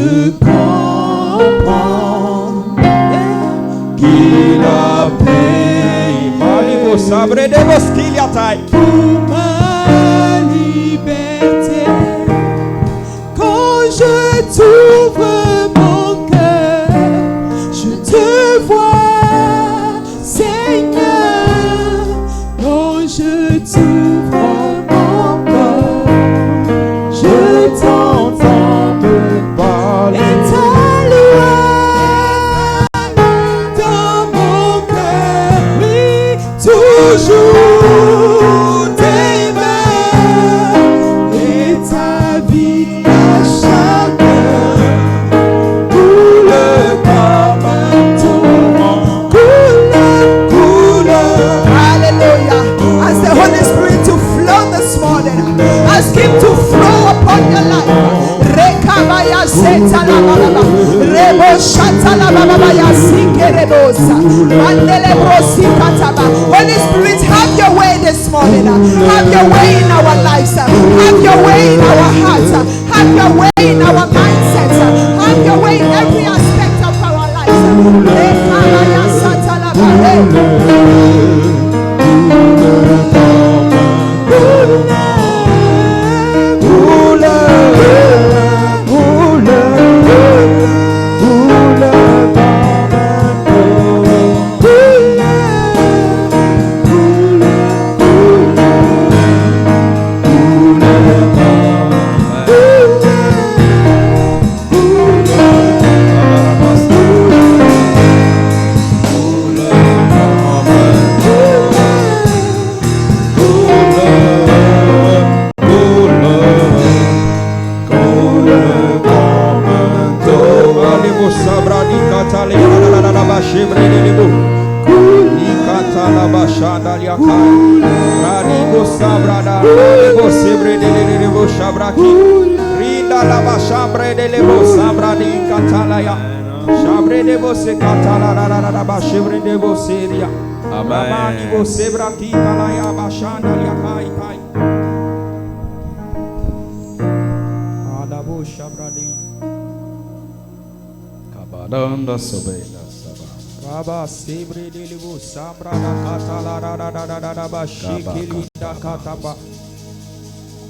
je comprends qu'il a payé pour ma liberté. Quand je t'ouvre mon cœur, je te vois, Seigneur. Quand je t'ouvre mon cœur, je t'entends me parler. Et ta loi dans mon cœur, oui, toujours tes mains et ta vie à chacun coule comme un torrent, coule. Hallelujah. Ask the Holy Spirit to flow this morning. Ask Him to flow upon your life. Rekabaya setalababa, rebo shatalababa ya sikerebosa, mandelebrosi kataba. Holy Spirit, have your way this morning. Have your way in our lives. Have your way in our hearts. Have your way in our mindsets. Have your way in every aspect of our lives. Rekabaya satalababa.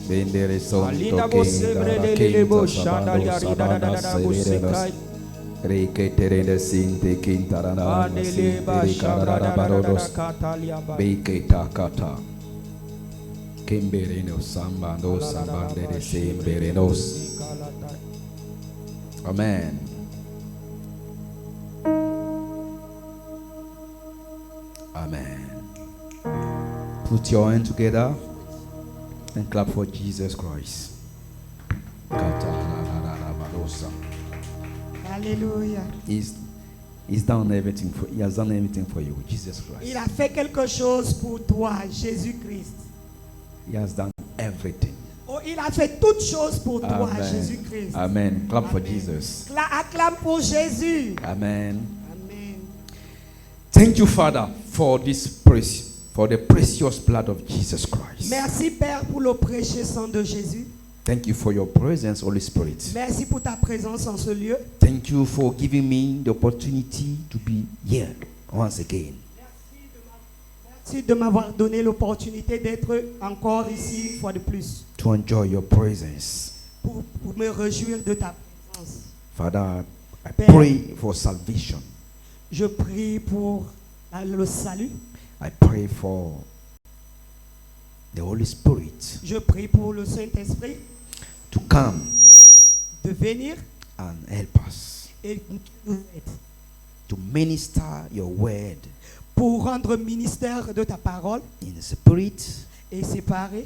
Bendere sonto Reke terende sinte kintarana sinte karara barodos beke takata kimbereno sambando sambandere semberenos. Amen. Amen. Put your hand together and clap for Jesus Christ. Hallelujah. He's done everything for. He has done everything for you, Jesus Christ. Il a fait quelque chose pour toi, Jésus-Christ. He has done everything. Oh, il a fait toutes choses pour toi, Amen. Jésus-Christ. Amen. Clap for Amen. Jesus. Acclame pour Jésus. Amen. Amen. Thank you, Father, for this for the precious blood of Jesus Christ. Merci, Père, pour le précieux sang de Jésus. Thank you for your presence, Holy Spirit. Merci pour ta présence en ce lieu. Thank you for giving me the opportunity to be here once again. Merci de m'avoir donné l'opportunité d'être encore ici une fois de plus. To enjoy your presence. Pour me réjouir de ta présence. Father, I Père, pray for salvation. Je prie pour le salut. I pray for the Holy Spirit Je prie pour le Saint-Esprit to come de venir and help us et nous aider to minister your word pour rendre ministère de ta parole in spirit, et séparer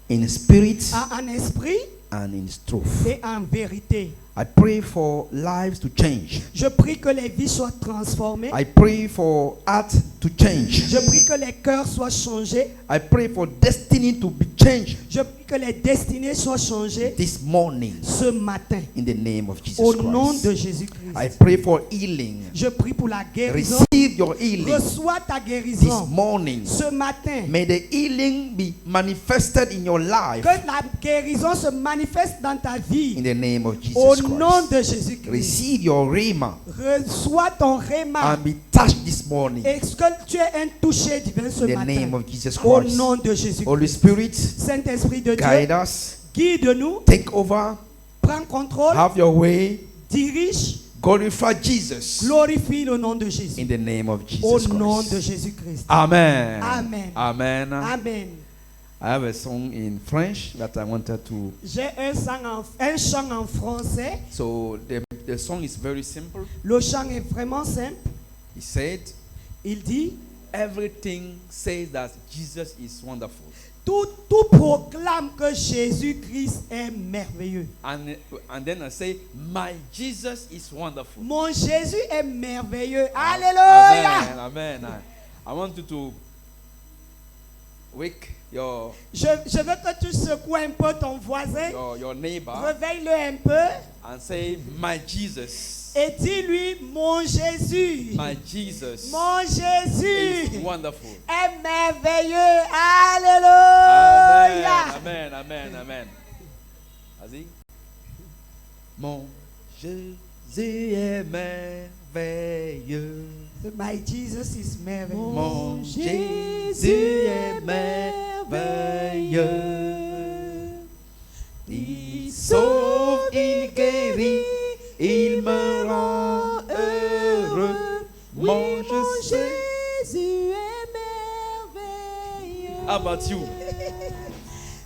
in spirit en esprit and in truth. et en vérité. I pray for lives to change. Je prie que les vies soient transformées. I pray for heart to change. Je prie que les cœurs soient changés. I pray for destiny to be changed Je prie que les destinées soient changées this morning ce matin in the name of Jesus au nom Christ. de Jésus-Christ. I pray for healing. Je prie pour la guérison. Receive your healing Reçois ta this guérison morning. ce matin. May the healing be manifested in your life Que la guérison se manifeste manifeste dans ta vie. In the name of Jesus Au Christ. nom de Jésus-Christ. Receive your rhema Reçois ton réma. and be touched this morning. Est-ce que tu es un touché divin ce In the name matin? of Jesus Au Christ. nom de Jésus-Christ. Holy Spirit, Saint-Esprit de guide Dieu, us. guide-nous, Take over. prends contrôle, Have your way. dirige, Glorify Jesus. glorifie le nom de Jésus. In the name of Au Jesus nom Christ. de Jésus-Christ. Amen. Amen. Amen. Amen. I have a song in French that I wanted to. J'ai un chant en français. So the song is very simple. Le chant est vraiment simple. He said, Il dit, everything says that Jesus is wonderful. tout proclame que Jésus-Christ est merveilleux. And then I say, my Jesus is wonderful. Mon Jésus est merveilleux. Alléluia. Amen. Amen. I want you to wake your Je veux que tu secoues un peu ton voisin. your neighbor Réveille-le un peu. and say, my Jesus. Et dis-lui, mon Jésus. My Jesus Mon Jésus is wonderful. est merveilleux. Alléluia. Amen. Amen. Amen. Vas-y. Mon Jésus est merveilleux. My Jesus is merveilleux. Mon Jésus est merveilleux. Il sauve, il guérit, il me rend heureux. Mon Jésus est merveilleux. How about you?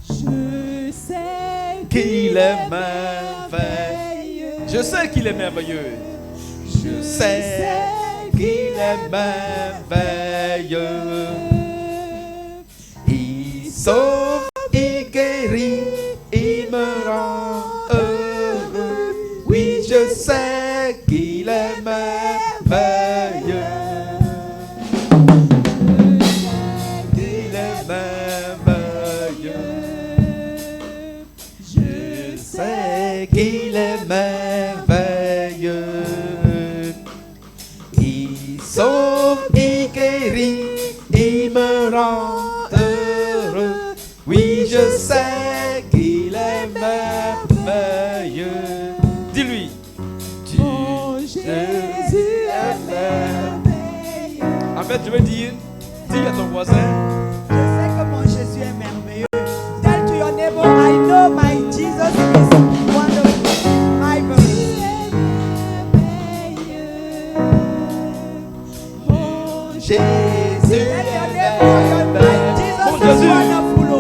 Je sais Qu'il est merveilleux. Je sais qu'il est merveilleux. Je sais qu'il est merveilleux. Il sauve, il guérit, il me rend heureux. Oui, je sais qu'il est merveilleux. Il est merveilleux. Je sais qu'il est merveilleux. Il sauve, il guérit, il me rend heureux. Oui, je sais qu'il est merveilleux. Dis-lui. Jésus est merveilleux. En fait, je veux dire, dis à ton voisin. Je sais que mon Jésus est merveilleux. Tell to your neighbor, I know my Jesus is wonderful. My God. Jésus Tell your est neighbor, my Jesus Mon is Jésus. wonderful. Oh,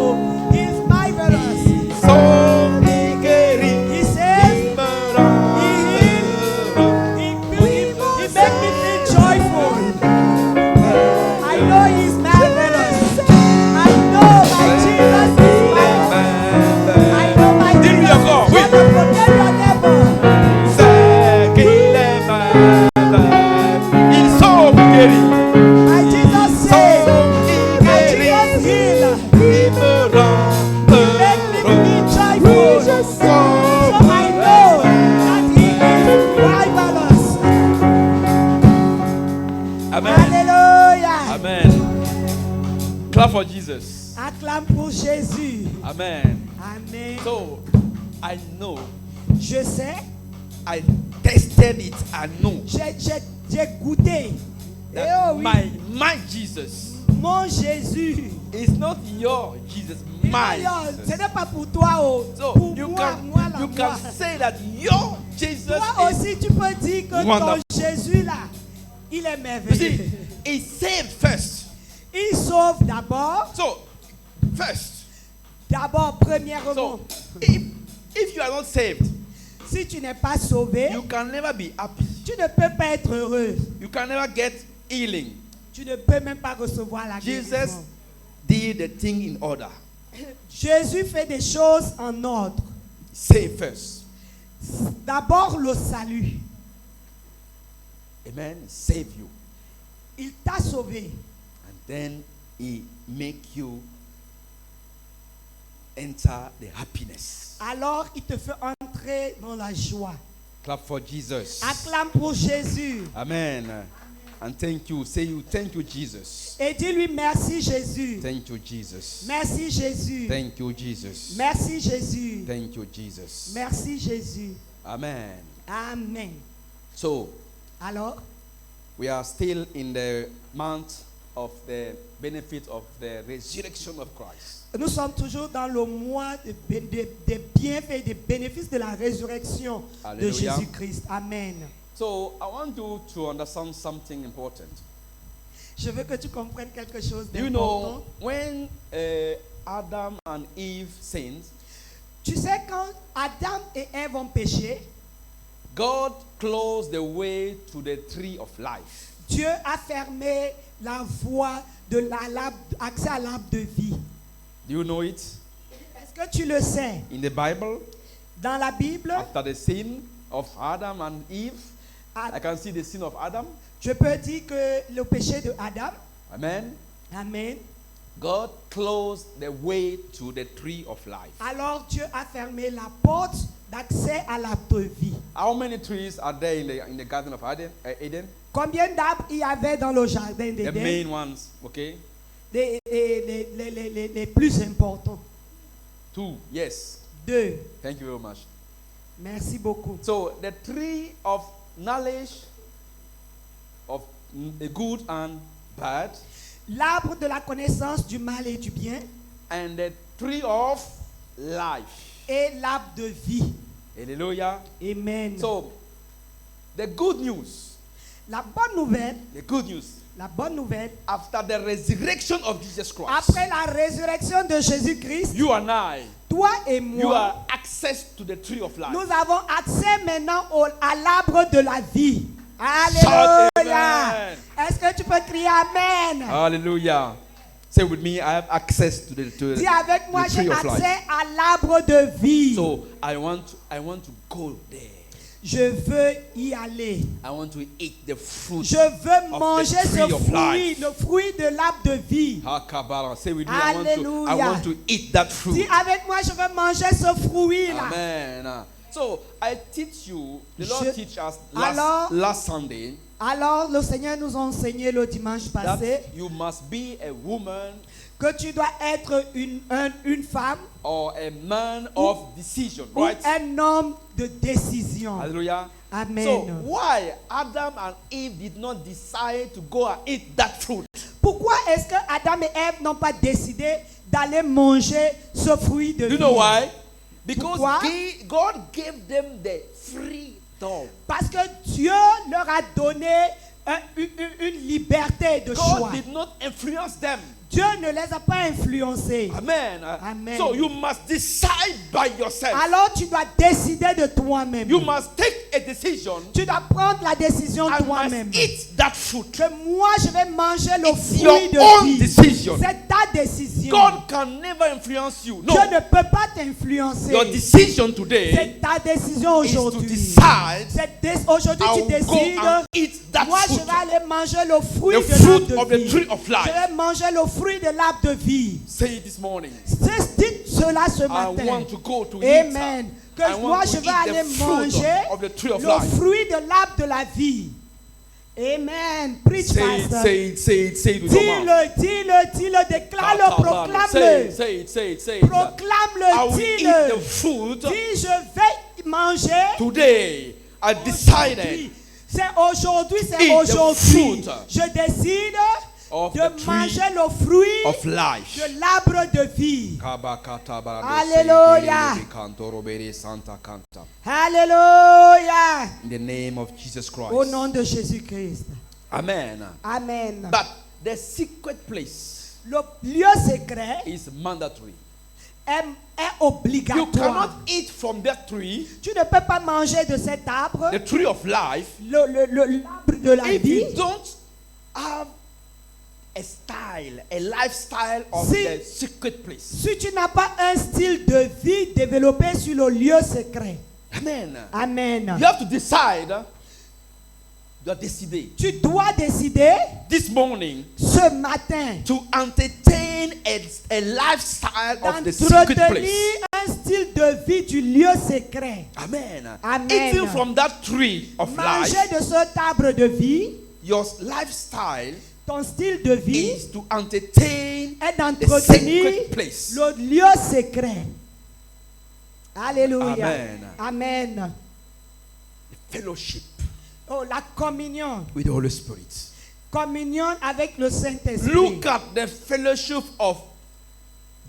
he is marvelous. Il sauve, il guérit, He il says, me rend heureux. he makes me feel joyful. I know he is marvelous. I know my Jesus is marvelous. I know my Dis-lui Jesus encore, is oui. wonderful. Tell your neighbor. C'est qu'il est merveilleux. Il sauve, il guérit. My Jesus says, my Jesus heal. Il me rend Make me feel joyful. So I know that he is marvelous. Amen. Alléluia. Amen. Clap for Jesus. Acclame pour Jésus. Amen. Amen. So, I know, Je sais, I tested it, I know j'ai goûté. Eh that oh oui, my Jesus mon Jésus. is not your Jesus, my Alors, ce Jesus. n'est pas pour toi, oh. So, Pour you moi, can, moi, la you moi. can say that your Jesus Toi is, aussi, tu peux dire que ton wonderful. Jésus là, il est you merveilleux. see, he saved first. Il sauve d'abord. So, first, D'abord, premièrement, so if you are not saved, si tu n'es pas sauvé, you can never be happy. tu ne peux pas être heureux. You can never get healing. Tu ne peux même pas recevoir la Jesus guérison. did the thing in order. Jésus fait des choses en ordre. Save first. D'abord, le salut. Amen. Save you. Il t'a sauvé. And then he make you enter the happiness. Alors, il te fait entrer dans la joie. Clap for Jesus. Acclame pour Jésus. Amen. And thank you. Say you. Thank you, Jesus. Et dis-lui merci Jésus. Thank you, Jesus. Merci Jésus. Thank you, Jesus. Merci Jésus. Thank you, Jesus. Merci Jésus. Amen. Amen. So, Alors, we are still in the month of the benefit of the resurrection of Christ. nous sommes toujours dans le mois des bienfaits, des bénéfices de la résurrection de Alléluia. Jésus-Christ. Amen. So, I want you to understand something important. Je veux que tu comprennes quelque chose You d'important. know, when Adam and Eve sinned, Tu sais, quand Adam et Ève ont péché, God closed the way to the tree of life. Dieu a fermé la voie de l'accès à l'arbre de vie. Do you know it? Est-ce que tu le sais? In the Bible, Dans la Bible, after the sin of Adam and Eve, Ad- I can see the sin of Adam. je peux dire que le péché de Adam, Amen. Amen. God closed the way to the tree of life. Alors Dieu a fermé la porte d'accès à l'arbre de vie. How many trees are there in the garden of Eden? Combien d'arbres il y avait dans le jardin The d'Éden? main ones, okay? Les plus importants. 2, yes. 2. Thank you very much. Merci beaucoup. So the tree of knowledge of the good and bad, L'arbre de la connaissance du mal et du bien and the tree of life. et l'arbre de vie. Hallelujah. Amen. So the good news, La bonne nouvelle, the good news, after the resurrection of Jesus Christ, après la résurrection de Jésus-Christ, you and I, toi et you moi, are access to the tree of life. nous avons accès maintenant à l'arbre de la vie. Shout Alléluia. amen. Est-ce que tu peux crier Amen? Hallelujah. Say with me, I have access to the Dis avec moi, the j'ai tree of accès life. à l'arbre de vie. So I want to go there. Je veux y aller. I want to eat the fruit. Je veux of manger the tree ce of fruit, life. le fruit de l'arbre de vie. Hakabara. Say with me, Alléluia. I want to eat that fruit. Dis avec moi, je veux manger ce fruit-là. Amen. So I teach you, the Lord teach us Alors- last Sunday Alors, le Seigneur nous a enseigné le dimanche passé that you must be a woman que tu dois être une femme or a man of decision, ou right? un homme de décision. Hallelujah. Amen. So why Adam and Eve did not decide to go and eat that fruit? Pourquoi est-ce que Adam et Ève n'ont pas décidé d'aller manger ce fruit de Do you vie? know why? Because Pourquoi? God gave them the freedom. Parce que Dieu leur a donné une liberté de choix. God did not influence them. Dieu ne les a pas influencés. Amen. Amen. So you must decide by yourself. Alors tu dois décider de toi-même. You must take a decision. Tu dois prendre la décision I toi-même. must eat that fruit. Que moi je vais manger le It's fruit your de own vie. decision. C'est ta décision. God can never influence you. No. Dieu ne peut pas t'influencer. Your decision today C'est ta décision is to aujourd'hui. decide Aujourd'hui I tu will go décides. and eat that Moi je fruit. vais aller manger le fruit The de fruit l'arbre of de the vie. tree of Je life. vais manger le fruit de l'arbre de vie. Say it this morning. Dites cela ce I matin. want to go to Amen. eat. Que I moi want je to vais eat aller the fruit manger of the tree of le life. fruit de l'arbre de la vie. Amen. Preach, Say it, pastor. say it, say it, say it with your mouth. Dis-le, déclare-le, proclame-le. Say it, say it, say it. I Proclame-le, will eat dis-le. the fruit Dis, je vais manger. today. I decided Aujourd'hui. C'est aujourd'hui, c'est Eat the aujourd'hui. fruit Je décide of de the tree manger le fruit of life. de l'arbre de vie. Alléluia. Alléluia. In the name of Jesus Christ. Au nom de Jésus-Christ. Amen. Amen. But the secret place Le lieu secret is mandatory. est You obligatoire. cannot eat from that tree, Tu ne peux pas manger de cet arbre, the tree of life, l'arbre de la if vie, you don't have a style, a lifestyle of Si- the secret place. si tu n'as pas un style de vie développé sur le lieu secret. Amen. Amen. You have to decide. Tu dois décider Tu dois décider this morning ce matin to entertain a lifestyle of the secret d'entretenir place. un style de vie du lieu secret. Amen. Amen. Eating from that tree of Manger life de cet arbre de vie your lifestyle ton style de vie is to entertain est the d'entretenir sacred place. le lieu secret. Alléluia. Amen. Amen. Fellowship Oh, la communion. with the Holy Spirit. Communion avec le Saint-Esprit. Look at the fellowship of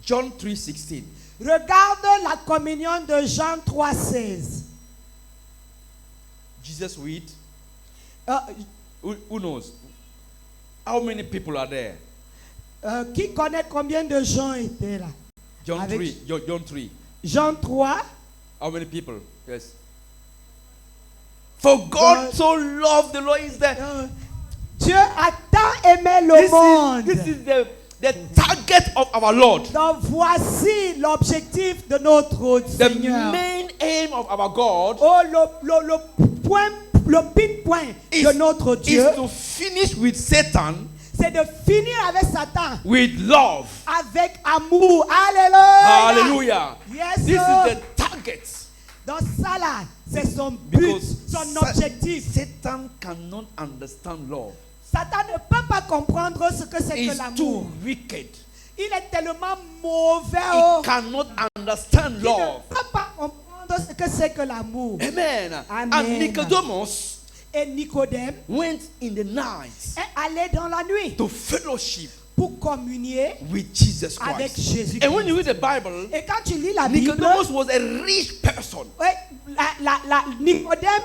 John 3:16. Regarde la communion de Jean 3,16. Jesus with, Euh, who knows? How many people are there? qui connaît combien de gens étaient là? John Avec- 3. John 3. Jean 3. How many people? Yes. For God so loved the Lord is there. Dieu a tant aimé le monde. This is the target of our Lord. Donc voici l'objectif de notre The Seigneur. main aim of our God Oh, le pinpoint is, de notre Dieu, is to finish with Satan c'est de finir avec Satan with love. avec amour. Alléluia. Hallelujah. Yes, This sir. is the target. Donc ça là, c'est son but, Because son objectif. Satan cannot understand love. Satan ne peut pas comprendre ce que c'est que He's l'amour. too wicked. Il est tellement mauvais. Oh. He cannot understand Il ne love. peut pas comprendre ce que c'est que l'amour. Amen. Amen. And Nicodemus Et Nicodème went in the night est allé dans la nuit to fellowship pour communier with Jesus avec Christ. Jésus-Christ. And when you read the Bible, Et quand tu lis la Bible, Nicodemus was a rich person. Nicodème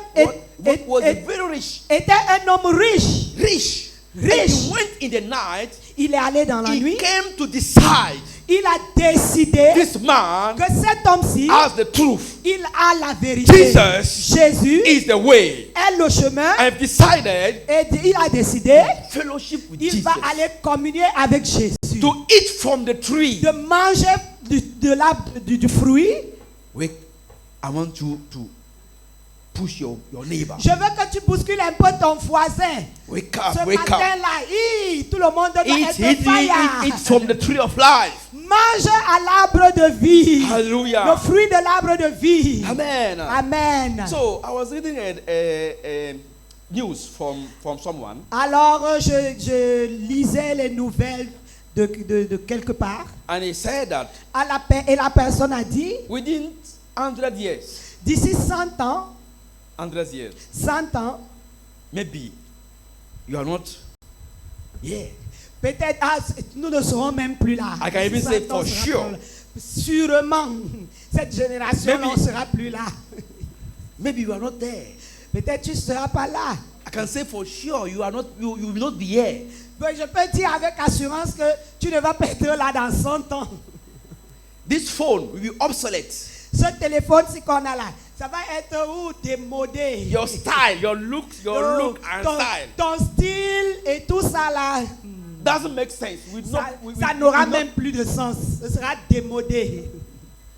Was very rich. était un homme riche. Rich. Rich. And he went in the night. Il est allé dans la He nuit. came to decide Il a décidé this man que cet homme-ci, has the truth. il a la vérité. Jesus Jésus is the way. est le chemin. I've decided Et il a décidé, fellowship with il Jesus. va aller communier avec Jésus. To eat from the tree. De manger du fruit. Wait, I want you to push your neighbor. Je veux que tu bouscules un peu ton voisin. Wake Ce up, wake up. matin-là, tout le monde doit être fire. Eat from the tree of life. Mange à l'arbre de vie. Hallelujah. Le fruit de l'arbre de vie. Amen. Amen. So I was reading a news from someone, Alors, je lisais les nouvelles de quelque part. and he said that Et la personne a dit, within 100 years, d'ici 100 ans, 100 years, 100 ans, maybe you are not here. peut-être nous ne serons même plus là. I can even 100 say ans for sera sure. pas là. Sûrement, cette génération Maybe- ne sera plus là. Maybe you are not there. Peut-être tu ne seras pas là. I can say for sure you are not. You will not be here. Mais je peux dire avec assurance que tu ne vas pas être là dans 100 ans. This phone will be obsolete. Ce téléphone-ci qu'on a là, ça va être démodé. Your style, your looks, your look and style ton style et tout ça là, doesn't make sense. ça n'aura même plus de sens. Ce sera démodé.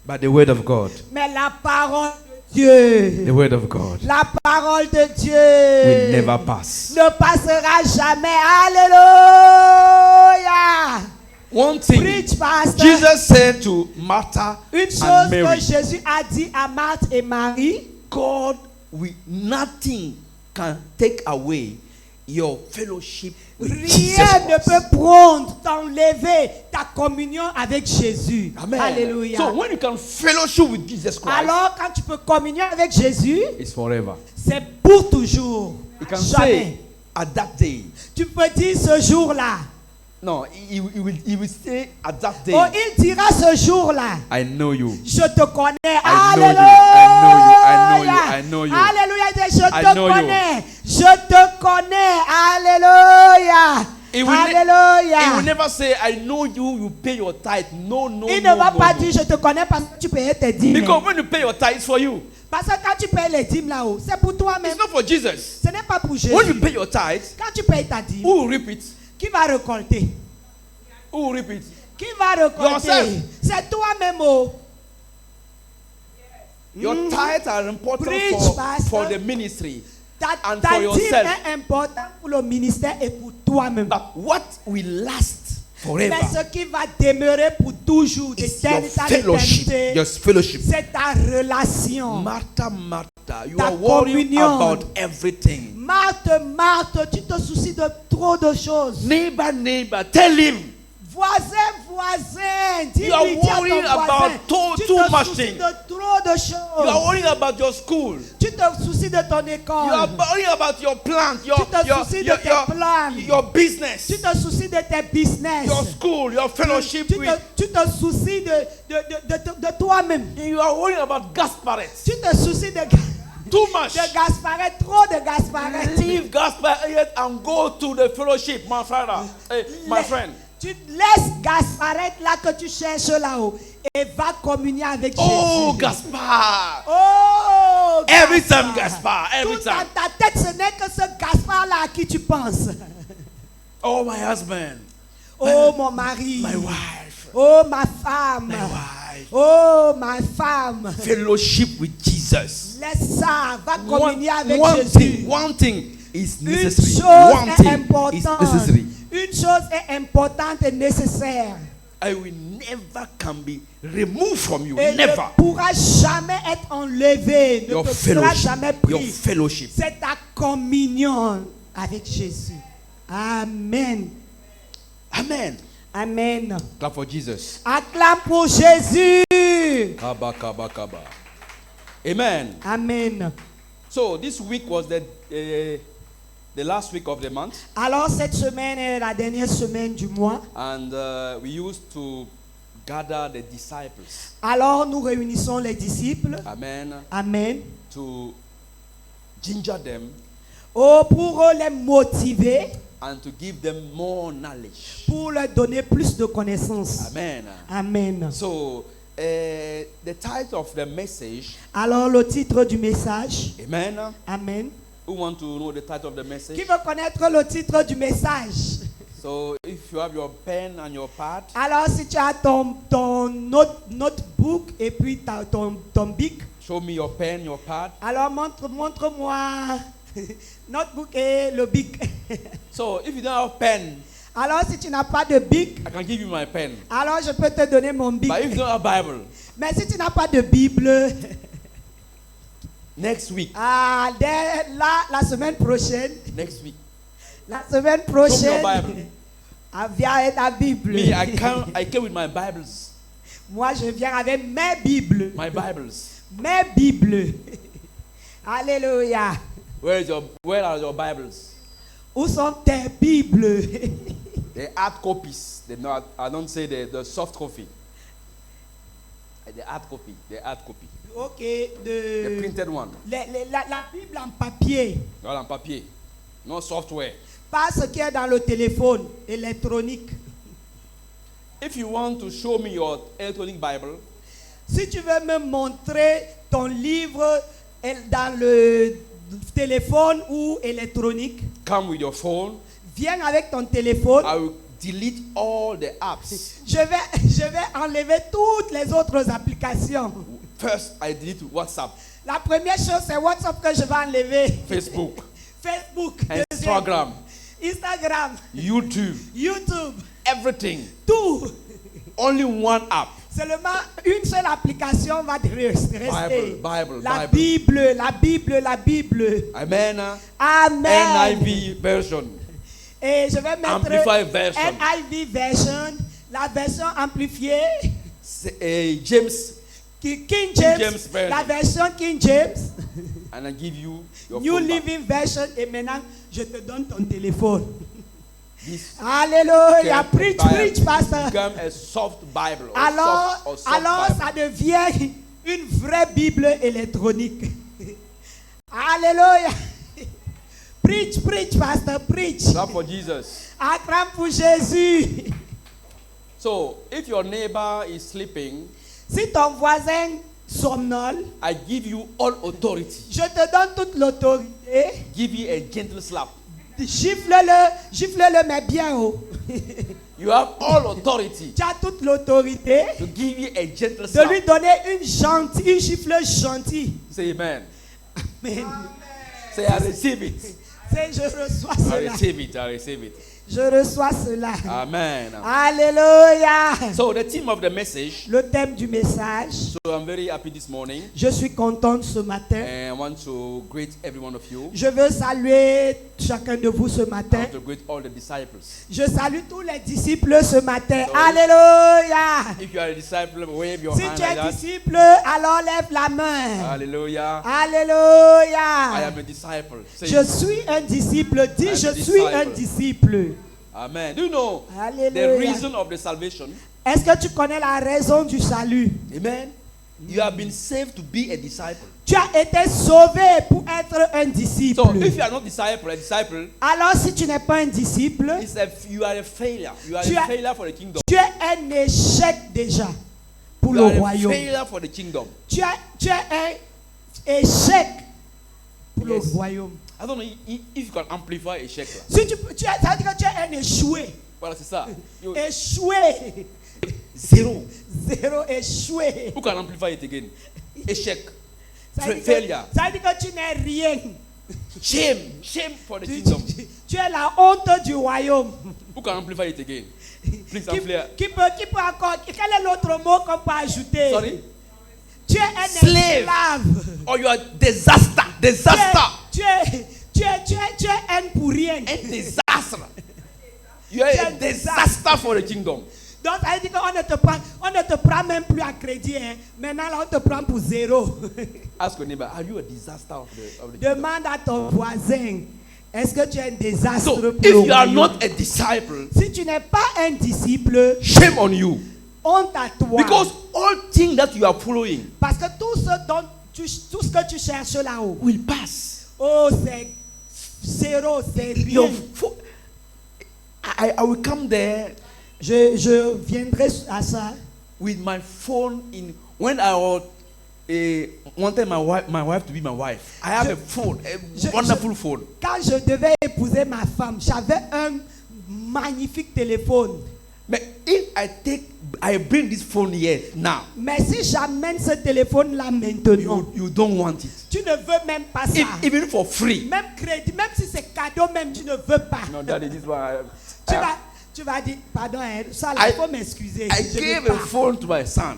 But the word of God, Mais la parole de Dieu, the word of God, la parole de will Dieu never pass. ne passera jamais. Alléluia. One thing Preach, pastor. Jesus said to Martha Une and chose que Mary, Jésus a dit à Marthe et Marie, God will nothing can take away your fellowship with Jesus rien ne Christ. peut prendre, t'enlever ta communion avec Jésus. Amen. Alléluia. So when you can fellowship with Jesus Christ, Alors, quand tu peux communier avec Jésus, it's forever. c'est pour toujours. You can Jamais. say at that day. Tu peux dire ce jour-là. No, he will say at that day. Oh, il dira ce jour-là. I know you. Je te connais. I know you. Alléluia. I know you. Alléluia. Je I te know you. connais. Je te connais. Alléluia. He will Alléluia. never say, I know you, you pay your tithe. No, no, Il no, ne va no, pas no. dire je te connais parce que tu payais tes dîmes. Because when you pay your tithe, it's for you. Parce que quand tu payes les dîmes là-haut, c'est pour toi-même. It's not for Jesus. Ce n'est pas pour Jésus. When you pay your tithe, Quand tu payes ta dîme, who will reap it? qui va récolter? Who will reap it? Qui va récolter? Yourself. C'est toi-même. Oh. Your tithes are important Preach, pastor. for the ministry. Ta And for dîme yourself. est importante pour le ministère et pour toi-même. But what will last forever. Mais ce qui va demeurer pour toujours, It's your d'éternité à fellowship. l'éternité, Your fellowship. c'est ta relation. Martha, Martha, you Ta are worrying communion. about everything. Marthe, Marthe, tu te soucies de trop de choses. Neighbor, neighbor, tell him. Voisin, voisin, You are dis-lui, dis à ton worrying voisin, about tu too te much soucies things. de trop de You are choses. worrying about your school. Tu te soucies de ton You are école. worrying about your plant, Tu te soucies de tes plans. your business, Tu te soucies de tes business. your school, your fellowship Tu with. te soucies de toi-même. You are worrying about Gasparet. Tu te soucies de Too much. Gasparet, trop de Gasparet. Leave Gasparet and go to the fellowship, my father, my friend. Tu laisses Gasparet là que tu cherches là-haut et va communier avec Oh, Jésus. Gaspar. Oh, Every time, Gaspar. Every Tout dans time. ta tête, ce n'est que ce Gaspard là à qui tu penses. Oh, my husband. Oh, mon mari. My wife. Oh, ma femme. My wife. Oh, ma femme. Fellowship with Jesus. Laisse ça, va communier avec One Jésus. thing is Une necessary. chose One est thing is importante. necessary. Une chose est importante et nécessaire. I will never can be removed from you. Et Never. ne pourra jamais être enlevé. Ne Your te sera fellowship. jamais Your pris. fellowship. C'est ta communion avec Jésus. Amen. Amen. Amen. Clap for Jesus. Acclame pour Jésus. Kaba, kaba, kaba. Amen. Amen. So this week was the last week of the month, Alors cette semaine est la dernière semaine du mois. and we used to gather the disciples. Alors nous réunissons les disciples. Amen. Amen. To ginger them Oh, pour les motiver, and to give them more knowledge. pour leur donner plus de connaissances. Amen. Amen. So the title of the message. Alors le titre du message. Amen. Amen. Who want to know the title of the Qui message? veut connaître le titre du message? So if you have your pen and your pad, Alors si tu as ton notebook et puis ton bic, show me your pen, your pad. alors montre-moi notebook et le bic. So if you don't have pen, Alors si tu n'as pas de bic, I can give you my pen. alors je peux te donner mon bic. But if you don't have Bible, Mais si tu n'as pas de Bible, next week, la semaine prochaine, next week, la semaine show me prochaine, your Bible. viens ta Bible. Me, I came with my Bibles. Moi, je viens avec mes Bibles. My Bibles. Mes Bibles. Alléluia. Where are your Bibles? Où sont tes Bibles? The hard copies. I don't say the soft copy. The hard copy. The hard copy. Ok, The printed one. la Bible en papier. Not on papier. No software. Pas ce qui est dans le téléphone électronique. If you want to show me your electronic Bible, Si tu veux me montrer ton livre dans le téléphone ou électronique, come with your phone. viens avec ton téléphone. I will delete all the apps. Je vais enlever toutes les autres applications. First, I delete WhatsApp, La première chose, c'est WhatsApp que je vais enlever. Facebook, Facebook, Instagram, Instagram, YouTube, YouTube, everything. tout. Only one app. Seulement une seule application va rester. Bible. La Bible, la Bible, la Bible. Amen. Amen. NIV version. Et je vais mettre Amplified version. NIV version, la version amplifiée. James, King James version. la version King James. and I give you your New phone back. Living Version. Et maintenant, je te donne ton téléphone. This Alléluia. can Preach, pasteur. become a soft Bible. Alors Bible. ça devient une vraie Bible électronique. Alléluia. Preach, pasteur, preach. Clap for Jesus. Acclame pour Jésus. So, if your neighbor is sleeping, Si ton voisin somnole, I give you all authority. je te donne toute l'autorité. Give you a gentle slap. Gifle-le, mais bien haut. You have all authority Tu as toute l'autorité to give you a gentle de lui slap. donner une gifle gentille. Say amen. Amen. Say I receive it. C'est je reçois I cela. receive it. I receive it. Je reçois cela. Amen. Alléluia. So the theme of the message. Le thème du message. So I'm very happy this morning. Je suis contente ce matin. And I want to greet every one of you. Je veux saluer chacun de vous ce I matin. want to greet all the disciples. Je salue tous les disciples ce matin. Alléluia. If you are a disciple, wave your Si hand tu like es that. disciple, alors lève la main. Hallelujah. I Alléluia. am a disciple. Say, Je suis un disciple. Dis, I'm je a suis un disciple. disciple. Amen. Do you know the Alléluia. reason of the salvation? Est-ce que tu connais la raison du salut? Amen. You have been saved to be a disciple. Tu as été sauvé pour être un disciple. So if you are not a disciple, Alors si tu n'es pas un disciple, you are a failure. You are Tu a as- failure for the kingdom. tu es un échec déjà pour You le are a royaume. failure for the kingdom. Tu es un échec pour le Yes. royaume. I don't know if you can amplify a check. Si ça veut dire que tu es un échoué. Voilà, c'est ça. Échoué. Zéro. Zéro échoué. Who can amplify it again? Échec. Ça veut dire Failure. ça veut dire que tu n'es rien. Shame. Shame for the Tu, kingdom. tu es la honte du royaume. Who can amplify it again? Please Qui, amplify. qui peut encore. Quel est l'autre mot qu'on peut ajouter? Sorry? Tu es un Slave. esclave. Or you are disaster. Disaster. Tu es un pour rien. A disaster. You are Tu es a un disaster for the kingdom. Donc ça veut dire qu'on ne te prend même plus à crédit. Hein. Maintenant, là, on te prend pour zéro. Ask your neighbor, are you a disaster of the kingdom? Demande à ton voisin, est-ce que tu es un désastre So, pour if le you are royaume? not a disciple, Si tu n'es pas un disciple, shame on you. honte à toi. Because all things that you are following Parce que tout ce que tu cherches là-haut, will pass. oh, c'est zéro, c'est Your rien. I will come there Je viendrai à ça. with my phone in. When I was wanted my wife to be my wife, I have a phone, a wonderful phone. Quand je devais épouser ma femme, j'avais un magnifique téléphone. But if I bring this phone here now, Mais si j'amène ce téléphone-là maintenant, you don't want it. tu ne veux même pas ça. Even for free. Même crédit, même si c'est cadeau, même tu ne veux pas. No, daddy, this one. Tu vas dire, pardon, hein, ça là, il faut m'excuser. I je gave veux a pas. phone to my son,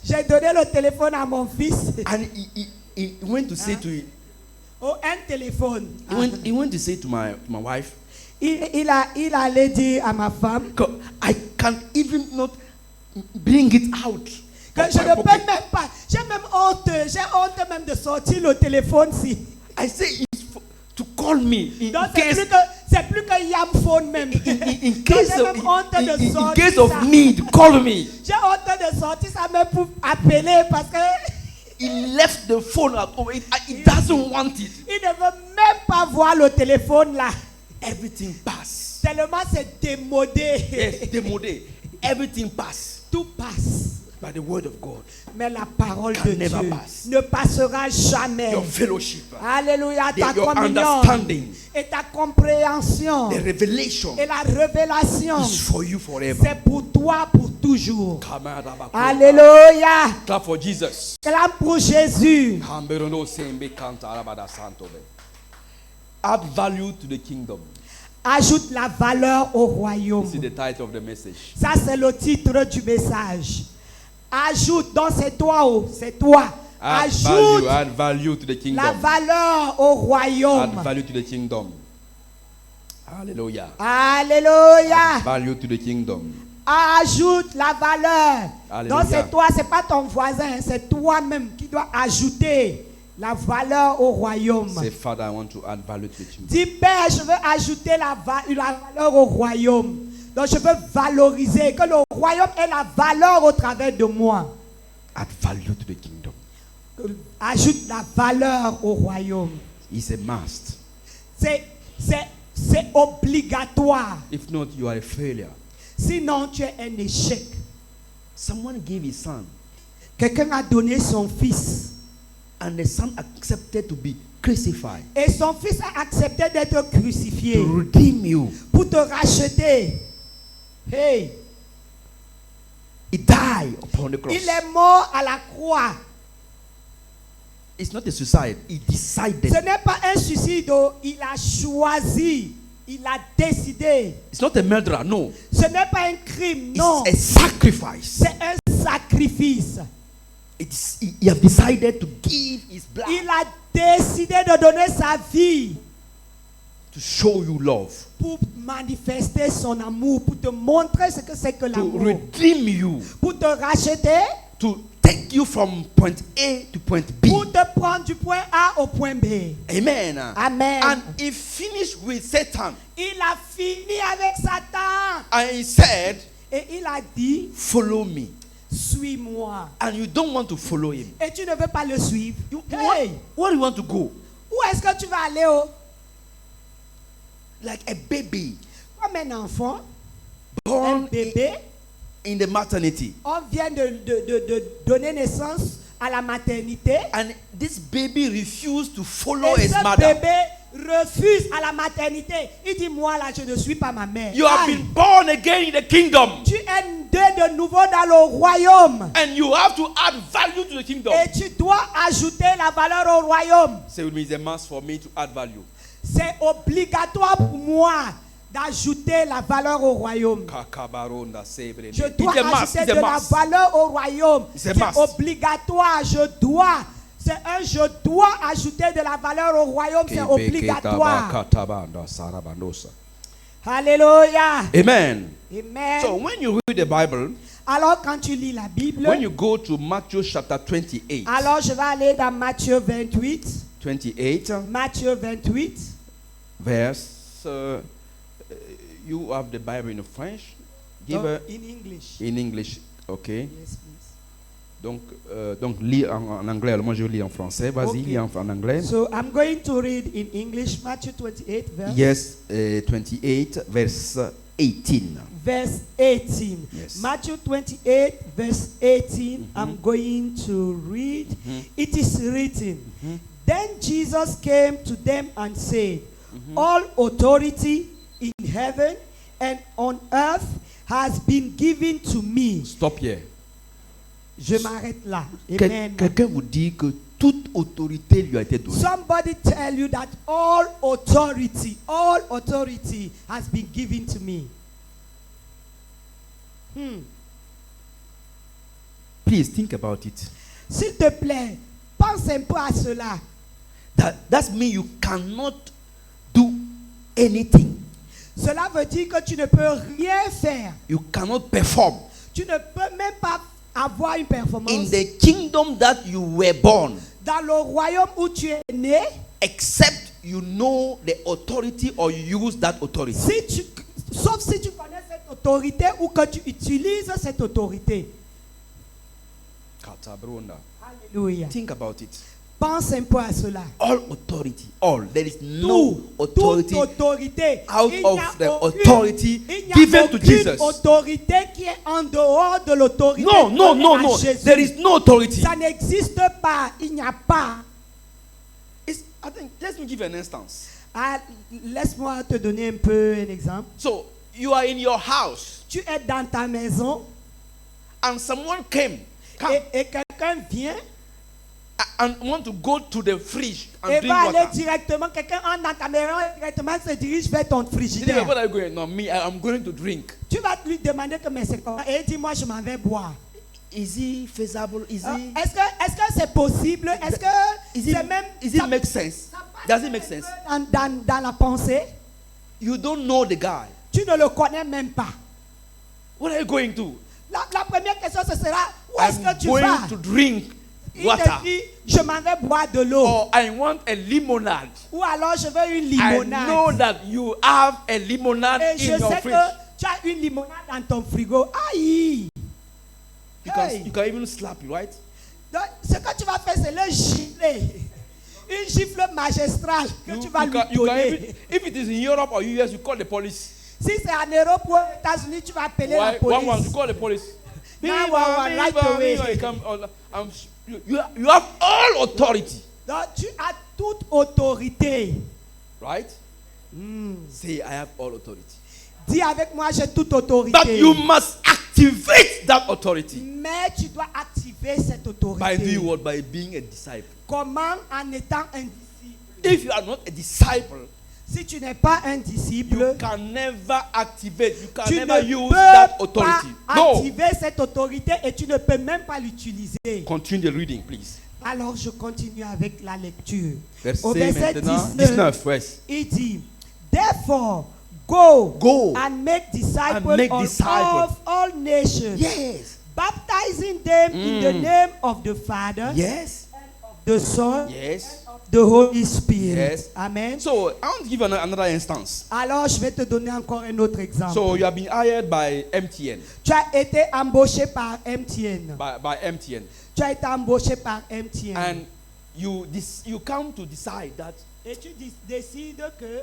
J'ai donné le téléphone à mon fils. and he went to say to Oh, un téléphone. he went to say to my wife, Il allait dire à ma femme I can't even not bring it out. que of je my ne peux pocket." même pas. J'ai honte même de sortir le téléphone-ci. I say it's to call me Donc c'est plus que Yam phone même. in Donc, case j'ai même honte de in sortir case of ça. need, call me. J'ai honte de sortir ça même pour appeler parce que He left the phone at home. He doesn't want it. il ne veut même pas voir le téléphone là. Everything pass. Tellement c'est démodé. Yes, démodé. Everything pass Tout passe. by the word of God. Mais la parole Can de never Dieu pass. ne passera jamais. Your fellowship, Alléluia, ta your communion understanding, et ta compréhension the revelation et la révélation, is for you forever. c'est pour toi pour toujours. Come on, Rabba. Alléluia. Clap for Jesus. Clame pour Jésus. Add value to the kingdom. Ajoute la valeur au royaume. This is the title of the message. Ça, c'est le titre du message. Ajoute, donc c'est toi, c'est toi. Ajoute Add value to the la kingdom. valeur au royaume. Add value to the kingdom. Hallelujah. Alléluia. Add value to the kingdom. Ajoute la valeur. Alléluia. Donc c'est toi, c'est pas ton voisin, c'est toi-même qui dois ajouter la valeur au royaume. Say, Father, I want to add value to the kingdom. Dis, Père, je veux ajouter la valeur au royaume. Donc je veux valoriser, que le royaume ait la valeur au travers de moi. Add value to the kingdom. Ajoute la valeur au royaume. It's a must. C'est obligatoire. If not, you are a failure. Sinon, tu es un échec. Someone gave his son, Quelqu'un a donné son fils. and the son accepted to be crucified Et son fils a accepté d'être crucifié to redeem you. pour te racheter. Hey, He died upon the cross. il est mort à la croix. It's not a suicide. He decided. Ce n'est pas un suicide, oh, il a choisi Il a décidé. It's not a murderer, no. Ce n'est pas un crime, non. It's a sacrifice. C'est un sacrifice. He have decided to give his blood Il a décidé de donner sa vie to show you love, pour manifester son amour, pour te montrer ce que c'est que to l'amour, redeem you, pour te racheter, to take you from point A to point B. pour te prendre du point A au point B. Amen. Amen. And he finished with Satan. Il a fini avec Satan And he said, et il a dit, follow me. suis-moi. And you don't want to follow him. Et tu ne veux pas le suivre. Where Hey, do you want to go? où est-ce que tu vas aller? Oh? Like a baby Comme un enfant, un born bébé, in the maternity. on vient de donner naissance à la maternité. And this baby refused to follow Et his ce mother. bébé refuse à la maternité. Il dit, moi là, je ne suis pas ma mère. You have Aïe. been born again in the kingdom. Tu es né de nouveau dans le royaume. And you have to add value to the kingdom. Et tu dois ajouter la valeur au royaume. Say with me, it's a must for me to add value. C'est obligatoire pour moi d'ajouter la valeur au royaume. Je dois ajouter de la valeur au royaume. It's a C'est must. obligatoire. Je dois ajouter de la valeur au royaume. C'est obligatoire. Alléluia. Amen. Amen. So when you read the Bible, Alors quand tu lis la Bible, when you go to Matthew chapter 28, alors je vais aller dans Matthieu 28. 28 Matthieu 28. verse, you have the Bible in French, give her In English. in English, okay. Yes, please. Donc lis en anglais, moi je lis en français, vas-y, Okay. lis en anglais. So I'm going to read in English Matthew 28 verse, Yes, 28 verse 18. verse 18. Yes. Matthew 28 verse 18. I'm going to read. It is written. Then Jesus came to them and said, all authority in heaven and on earth has been given to me. Stop here. Je m'arrête là. Amen. Quelqu'un vous dit que toute autorité lui a été donnée. Somebody tell you that all authority has been given to me. Please think about it. S'il te plaît, pense un peu à cela. That means you cannot do anything. Cela veut dire que tu ne peux rien faire. You cannot perform Tu ne peux même pas avoir une in performance the kingdom that you were born, dans le royaume où tu es né, except you know the authority or you use that authority. sauf si tu connais cette autorité ou que tu utilises cette autorité. Alléluia. Think about it. Pense un peu à cela. All authority, all. There is no authority Toute autorité. out Il n'y a of the aucune- authority il n'y a given to aucune Jesus. autorité qui est en dehors de l'autorité. No, no, donnée no, à no. Jésus. There is no authority. Ça n'existe pas. Il n'y a pas. I think, let me give you an instance. Ah, laisse-moi te donner un peu un exemple. So, you are in your house Tu es dans ta maison and someone come et quelqu'un vient and want to go to the fridge and et drink va aller water. directement. Quelqu'un entre dans ta maison et directement se dirige vers ton You think, frigidaire. what are you going? No, me, I'm going to drink. Tu vas lui demander que mais c'est quoi? Et il dit moi je m'en vais boire. Is it feasible? Is Ah, it? Est-ce que c'est possible? Est-ce que Is it, c'est même is it ça- make sense? ça passe Does it make sense? dans la pensée? You don't know the guy. Tu ne le connais même pas. What are you going to? La première question ce sera où est-ce I'm que tu going vas? to drink Il water. te dit je m'en vais boire de l'eau. Or I want a lemonade. Ou alors je veux une I know limonade. that you have a lemonade Et je in your sais fridge. que tu as une limonade dans ton frigo. Aïe! Hey. You can even slap it, right? Donc, ce que tu vas faire, c'est le gifler. Une gifle magistrale que tu vas lui you can donner. even, if it is in Europe or US, you call the police. Si c'est en Europe ou aux États-Unis, tu vas appeler la Why? police. One, you call the police. 911, right away. You have all authority, Donc, tu as toute autorité. right? Say, I have all authority. Dis avec moi, j'ai toute autorité. But you must activate that authority. Mais tu dois activer cette autorité. By doing what? By being a disciple. Comment? En étant un disciple. If you are not a disciple, Si tu n'es pas un you disciple, can never activate, you can tu never ne use peux that pas authority. No. activer cette autorité et tu ne peux même pas l'utiliser. Continue the reading, please. Alors je continue avec la lecture. Verset Au verset maintenant 19, yes. il dit, Therefore, go, Go and make disciples and make of disciples. all nations, Yes. baptizing them in the name of the Father, Yes. the Son, Yes. the Holy Spirit. Yes. Amen. So I want to give another instance. Alors je vais te donner encore un autre exemple. So you have been hired by MTN. Tu as été embauché par MTN. By MTN. Tu as été embauché par MTN. And you come to decide that Et tu décides que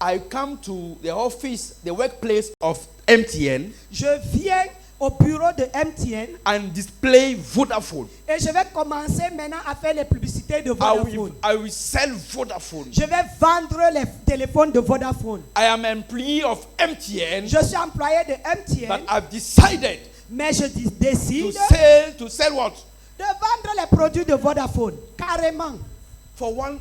I come to the office, the workplace of MTN je viens au bureau de MTN and display Vodafone. et je vais commencer maintenant à faire les publicités de I Vodafone. will sell Vodafone. Je vais vendre les téléphones de Vodafone. I am employee of MTN, Je suis employé de but MTN, I've decided mais je décide to sell what? de vendre les produits de Vodafone carrément For one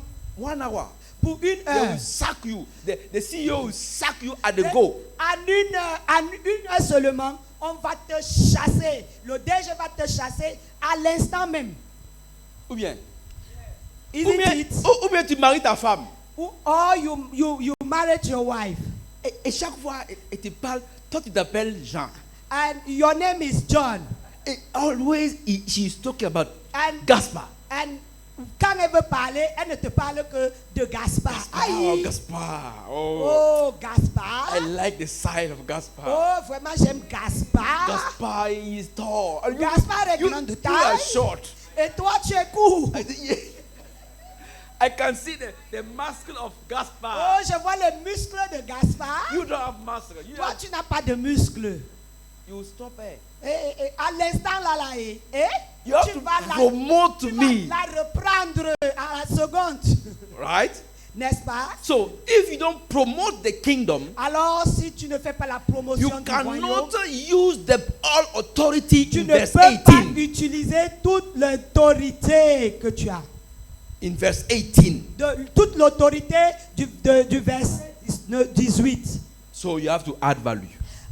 hour. pour une They heure. will sack you. The CEO will sack you at the go. En une heure seulement, on va te chasser. Le DG va te chasser à l'instant même. Ou bien, Isn't it? ou bien tu maries ta femme. Or you married your wife. Et chaque fois, elle te parle, toi tu t'appelles Jean. And your name is John. And always she's talking about And, Gaspar. and quand elle veut parler, elle ne te parle que de Gaspard. Oh, Aïe. Gaspar. Oh, Oh, Gaspard. I like the side of Gaspar. Oh, vraiment, j'aime Gaspard. Gaspar is tall. And Gaspard est grand de you are taille. short. Et toi, tu es court. I can see the muscle of Gaspar. Oh, je vois les muscles de Gaspard. You don't have muscle. Toi, tu n'as pas de muscles. You stop her. Et à l'instant là, You have tu to vas promote tu me. vas la reprendre à la seconde. Right? N'est-ce pas? So, if you don't promote the kingdom, Alors, si tu ne fais pas la you promotion du royaume, cannot use the all authority tu in ne verse peux pas 18. utiliser toute l'autorité que tu as. In verse 18. Toute l'autorité du verset 18. So you have to add value.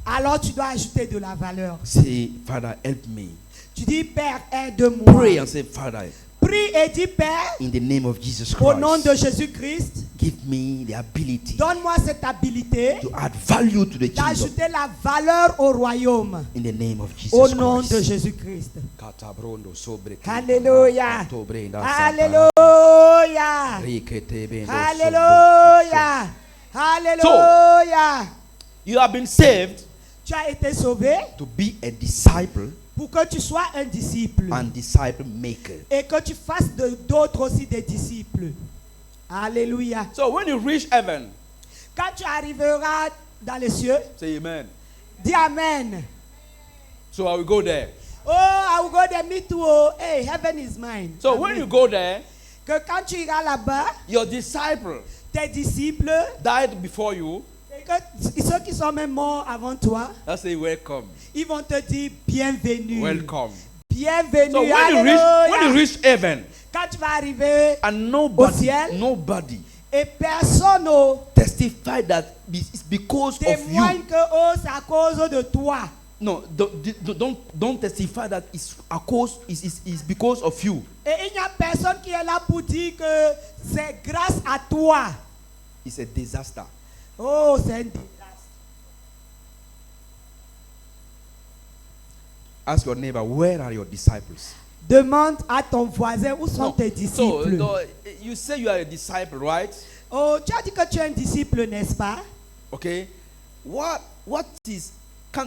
Alors, tu dois ajouter de la valeur. Say, Father, help me. Tu dis, Père, aide-moi. Pray and say, Father, Prie et dis, Père, in the name of Jesus au nom de Christ, Jésus-Christ, give me the ability donne-moi cette habilité to add value to the kingdom. d'ajouter la valeur au royaume. In the name of Jesus Au nom de Christ. Jésus-Christ. Katabrondo sobre- Alléluia. Katobrenda Alléluia. Riketebendo Alléluia. Alléluia. You have been saved Tu as été sauvé to be a disciple pour que tu sois un disciple and disciple maker. et que tu fasses d'autres aussi des disciples. Alléluia. So when you reach heaven, Quand tu arriveras dans les cieux, say amen. dis Amen. So I will go there. Oh, I will go there, me too. Oh, hey, heaven is mine. So Amen. when you go there, Que quand tu iras là-bas, your disciple tes disciples, died before you. et que ceux qui sont même morts avant toi, Let's say welcome. ils vont te dire bienvenue. Welcome. Bienvenue. So when Alléluia. you reach heaven Quand tu vas arriver and Au ciel. nobody et personne ne testify that it's because of témoigne you. que oh, c'est à cause de toi. No, don't testify that it's because of you. Et il n'y a personne qui est là pour dire que c'est grâce à toi. It's a disaster. Oh, c'est un désastre. Ask your neighbor, where are your disciples? Demande à ton voisin où sont No. tes So disciples. you say you are a disciple, right? Oh, tu as dit que tu es un disciple, n'est-ce pas? Okay. What is can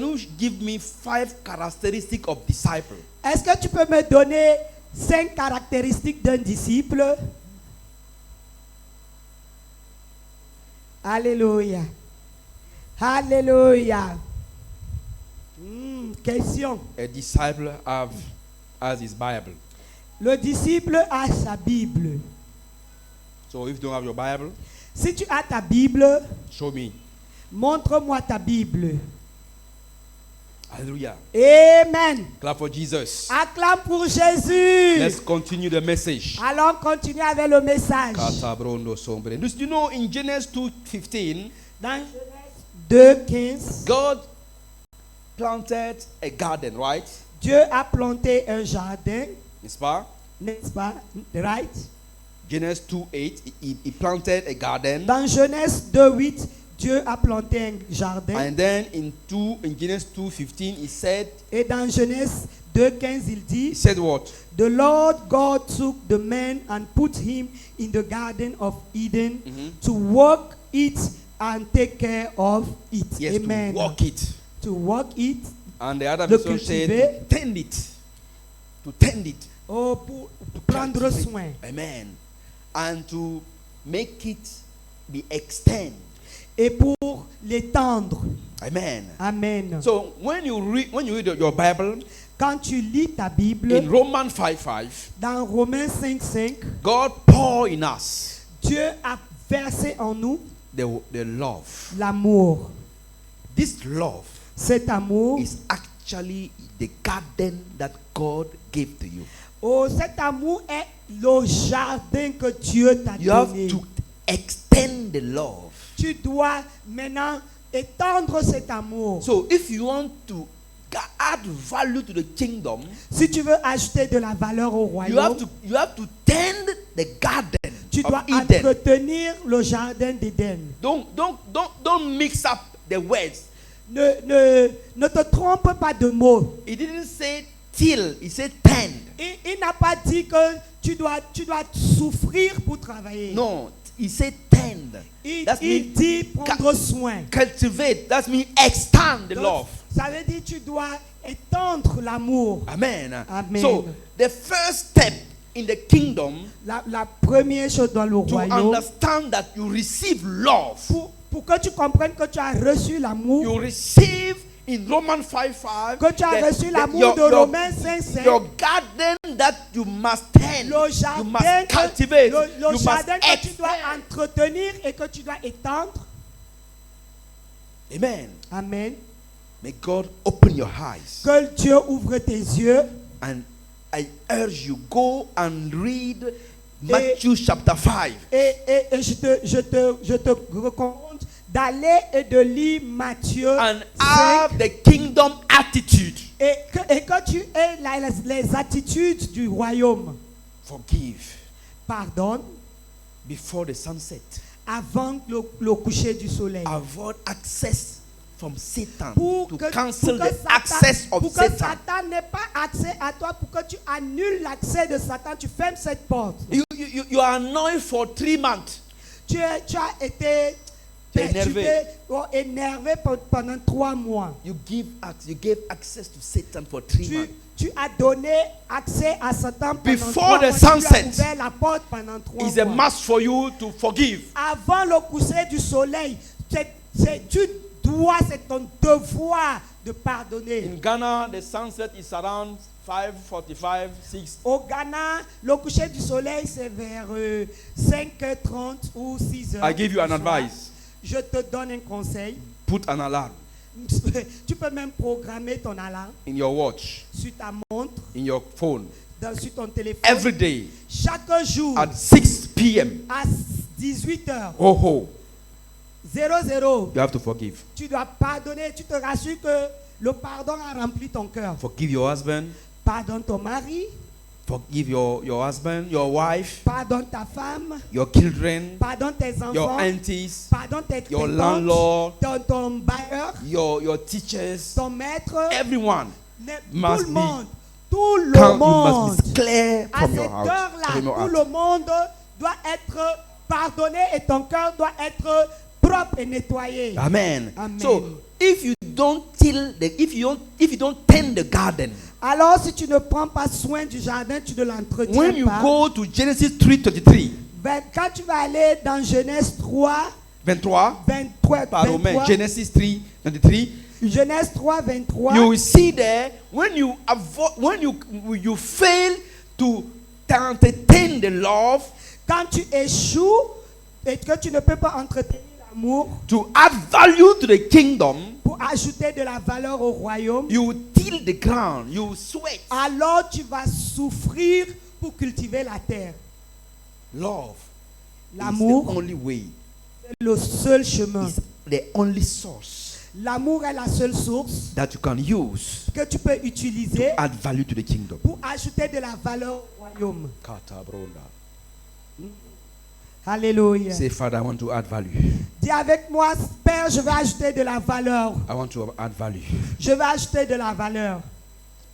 you give me 5 characteristics of disciple? Est-ce que tu peux me donner 5 caractéristiques d'un disciple? Alléluia. Alléluia. Question. A disciple has his Bible. Le disciple a sa Bible. So if you don't have your Bible, Si tu as ta Bible, show me. montre-moi ta Bible. Hallelujah. Amen. Clap for Jesus. Acclame pour Jésus. Let's continue the message. Allons continuer avec le message. Katabrondo sombre. You know, in Genesis 2:15, Dans Genèse 2:15, God planted a garden, right? Dieu a planté un jardin, N'est-ce pas? n'est-ce pas? Right? Genesis 2:8, he planted a garden. Dans Genèse 2:8, Dieu a planté un jardin. And then in Genesis 2:15, he said, Et dans Genèse 2:15, il he dit, said what? The Lord God took the man and put him in the garden of Eden to work it and take care of it. Yes, Amen. to walk it. To work it. And the other Le version said, cultiver. to tend it. To tend it. Oh, pour prendre Cultivate. soin. Amen. And to make it be extend. Et pour l'étendre. Amen. Amen. So when you read your Bible, Quand tu lis ta Bible, in Romans 5:5, dans Romains 5:5, God pour in us Dieu a versé en nous the love. l'amour. This love Cet amour, is actually the garden that God gave to you. oh, cet amour est le jardin que Dieu t'a You have donné. to extend the love. Tu dois maintenant étendre cet amour. So if you want to add value to the kingdom, Si tu veux ajouter de la valeur au you royaume, have to tend the garden tu dois of Eden. entretenir le jardin d'Éden. Don't mix up the words. Ne te trompe pas de mots. He didn't say till, he said tend. Il n'a pas dit que tu dois souffrir pour travailler. No, he said tend. Il That means dit prendre soin. cultivate. That means extend the Donc, love. ça veut dire tu dois étendre l'amour. Amen. Amen. So the first step in the kingdom La première chose dans le to royaume, understand that you receive love. pour que tu comprennes que tu as reçu l'amour, You receive in Romans 5:5 que tu as reçu l'amour de Romains 5:5, your garden that you must tend, le you jardin, must cultivate, le you jardin must que tu dois extend. entretenir et que tu dois étendre. Amen. Amen. May God open your eyes. Que Dieu ouvre tes yeux. And I urge you, go and read Matthew chapter 5. Et je te recommande d'aller et de lire Matthieu And 5 have the kingdom attitude. et que tu aies les attitudes du royaume. Forgive Pardonne before the sunset. avant le coucher du soleil. Avoid access from Satan Pour to que, cancel pour que the access of pour que Satan. Satan n'ait pas accès à toi, pour que tu annules l'accès de Satan, tu fermes cette porte. You are annoyed for 3 months. Tu as été énervé pendant 3 mois. You gave access to Satan for 3 months. Tu as donné accès à Satan pendant Before 3 the mois. Tu sunset, as ouvert la porte pendant 3 It's a mois. must for you to forgive. Avant le coucher du soleil, c'est ton devoir de pardonner. In Ghana, the sunset is around 5:45, 6. Au Ghana, le coucher du soleil, c'est vers 5h30 ou 6h. I give you an advice. Je te donne un conseil. Put an alarm Tu peux même programmer ton alarme in your watch, sur ta montre, in your phone, sur ton téléphone. every day Chaque jour, at 6 p.m. à 18h, Oh, 00, you have to forgive. tu dois pardonner. Tu te rassures que le pardon a rempli ton cœur. Forgive your husband. Pardonne ton mari, Forgive your husband, your wife, pardonne ta femme, your children, pardonne tes enfants, your aunties, pardonne tes your tantes, landlord, ton bailleur, your teachers, ton maître, everyone. tout must le be monde. Tout le You monde. must be clear À from cette your heart. heure-là, From your tout heart. le monde doit être pardonné et ton cœur doit être propre et nettoyé. Amen. Amen. So if you don't tend the garden, Alors, si tu ne prends pas soin du jardin, tu ne l'entretiens when you pas. go to Genesis 3:23, Quand tu vas aller dans Genèse 3, 23, 23, pardon, 23, Genesis 3:23, Genèse 3, 23, you will see there when you fail to entertain the love, quand tu échoues et que tu ne peux pas entretenir l'amour to add value to the kingdom, pour ajouter de la valeur au royaume, you will till the ground, you will sweat. alors tu vas souffrir pour cultiver la terre. Love is L'amour, the only way. c'est le seul chemin. It's the only source L'amour est la seule source that you can use que tu peux utiliser to add value to the kingdom. pour ajouter de la valeur au royaume. Alléluia. Say, Father, I want to add value. Dis avec moi, Père, je vais ajouter de la valeur. I want to add value. Je vais ajouter de la valeur.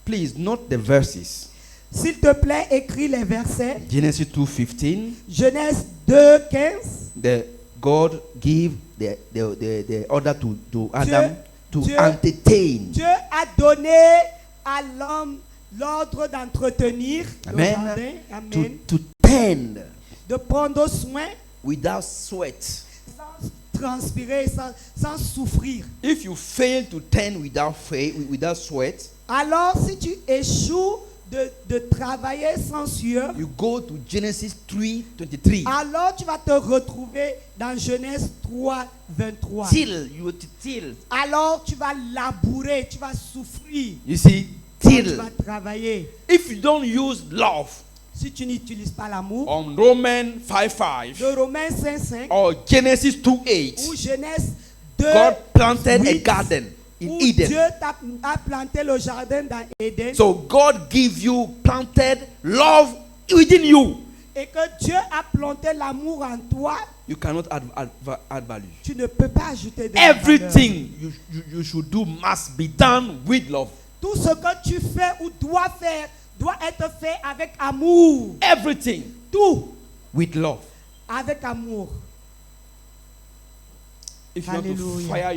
Please note the verses. S'il te plaît, écris les versets. Genesis 2:15. Genèse 2:15. God give the order to Adam to Dieu- entertain. Dieu a donné à l'homme l'ordre d'entretenir le Amen. jardin. Amen. To tend De prendre soin without sweat. sans transpirer, sans souffrir. If you fail to tend without sweat, Alors, si tu échoues de travailler sans sueur, you go to Genesis 3:23. alors tu vas te retrouver dans Genèse 3:23. Till you will till. Alors tu vas labourer, tu vas souffrir, You see, tu till. vas travailler. If you don't use love, Si tu n'utilises pas l'amour, on Romans 5:5 de Romains 5:5 or Genesis 2:8, ou Genèse 2, God planted a 8, garden in où Eden. Dieu a planté le jardin dans Éden, So God give you planted love within you. et que Dieu a planté l'amour en toi, You cannot add value. tu ne peux pas ajouter de la valeur. Everything you should do must be done with love. Tout ce que tu fais ou dois faire doit être fait avec amour. Everything Tout with love. avec amour. If you want to Hallelujah. fire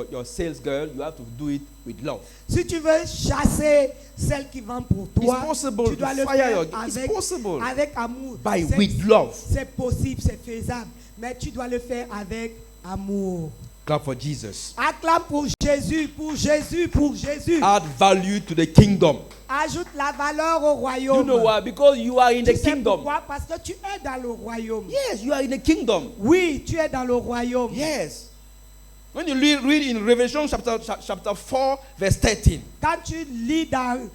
your sales girl, you have to do it with love. Si tu veux chasser celle qui vend pour toi, It's possible tu dois to le fire faire your- it's possible. avec amour. By C'est- with love. C'est possible, c'est faisable. Mais tu dois le faire avec amour. Clap for Jesus. Acclame pour Jésus, pour Jésus, pour Jésus. Add value to the kingdom. Ajoute la valeur au royaume. You know why? Because you are in Tu the sais kingdom. pourquoi? Parce que tu es dans le royaume. Yes, you are in the kingdom. Oui, tu es dans le royaume. Yes. When you read in Revelation chapter 4, verse 13. Quand tu lis dans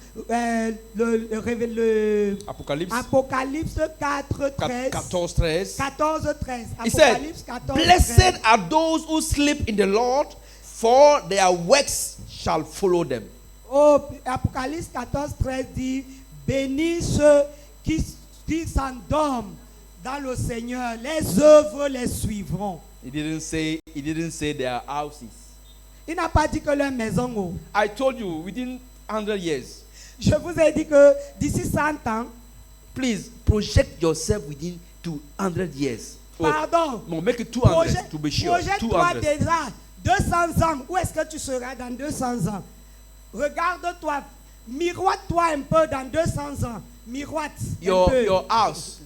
le Apocalypse Apocalypse 4:13, 14:13. 14:13. He said, Apocalypse 14:13. blessed are those who sleep in the Lord, for their works shall follow them. Oh, Apocalypse 14:13 dit, bénis ceux qui s'endorment dans le Seigneur, les œuvres les suivront. He didn't say their houses. Il n'a pas dit que leur maison. Oh. I told you within 100 years. Je vous ai dit que d'ici 100 ans, Please project yourself within 200 years. Oh, pardon, no, make it 200 to be sure. projette-toi 200. déjà 200 ans. Où est-ce que tu seras dans 200 ans? Regarde-toi, miroite-toi un peu dans 200 ans. Miroite un peu. Your house.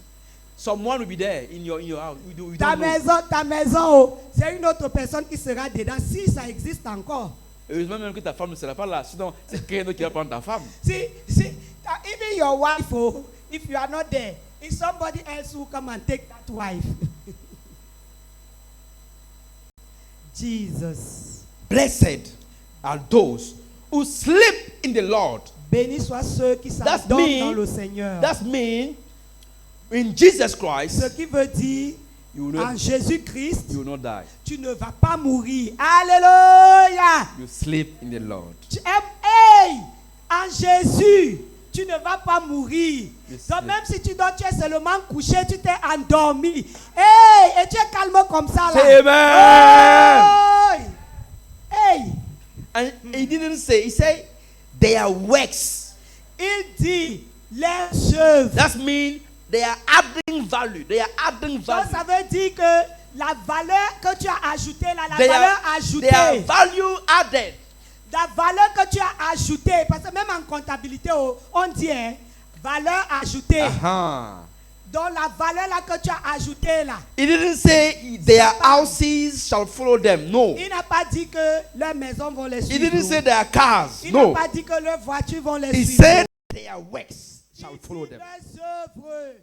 Someone will be there in your house. We don't know. Ta maison, oh, c'est une autre personne qui sera dedans si ça existe encore. Heureusement même que ta femme ne sera pas là. Sinon, c'est quelqu'un d'autre qui va prendre ta femme. See, even your wife, oh, if you are not there, it's somebody else who come and take that wife. Jesus. Blessed are those who sleep in the Lord. Bénis soient ceux qui That's s'endorment me. dans le Seigneur. That means in Jesus Ce Christ, qui veut dire, you will en not, Jésus-Christ, you will not die. tu ne vas pas mourir. Alléluia. You sleep in the Lord. Hey, en Jésus, tu ne vas pas mourir. Yes, Donc yes. même si tu dors, tu es seulement couché, tu t'es endormi. Hey, et tu es calme comme ça là. Say amen. Hey, hey. And he didn't say, he said, their works. Il dit les œuvres. That means they are adding value. They are adding Donc value. ça veut dire que la valeur que tu as ajoutée là, la They valeur are ajoutée. value added. La valeur que tu as ajoutée, parce que même en comptabilité, on dit hein, valeur ajoutée. Uh-huh. Donc la valeur là que tu as ajoutée là, He didn't say their houses shall follow them. No. il n'a pas dit que leurs maisons vont les He suivre. didn't say their cars. Il No. n'a pas dit que leurs voitures vont les He suivre. said their works Il shall dit follow them. leurs œuvres.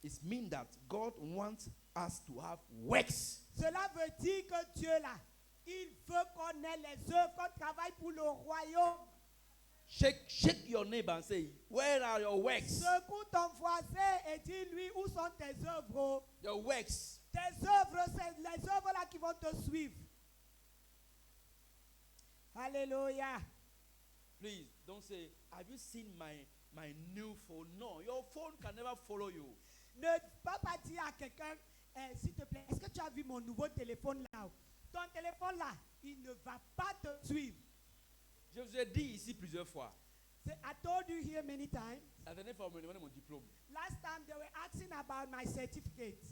It means that God wants us to have works. Cela veut dire que Dieu là, Il veut qu'on ait les œuvres, qu'on travaille pour le royaume. Shake your neighbor and say, where are your works? Secoue ton voisin et dis-lui où sont tes œuvres. Your works. Tes œuvres, c'est les œuvres là qui vont te suivre. Alléluia. Please don't say, have you seen my new phone? No, your phone can never follow you. Ne pas dire à quelqu'un, s'il te plaît, est-ce que tu as vu mon nouveau téléphone là? Ton téléphone là, il ne va pas te suivre. Je vous ai dit ici plusieurs fois. I told you here many times. La dernière fois, on me demandait mon diplôme. Last time they were asking about my certificate.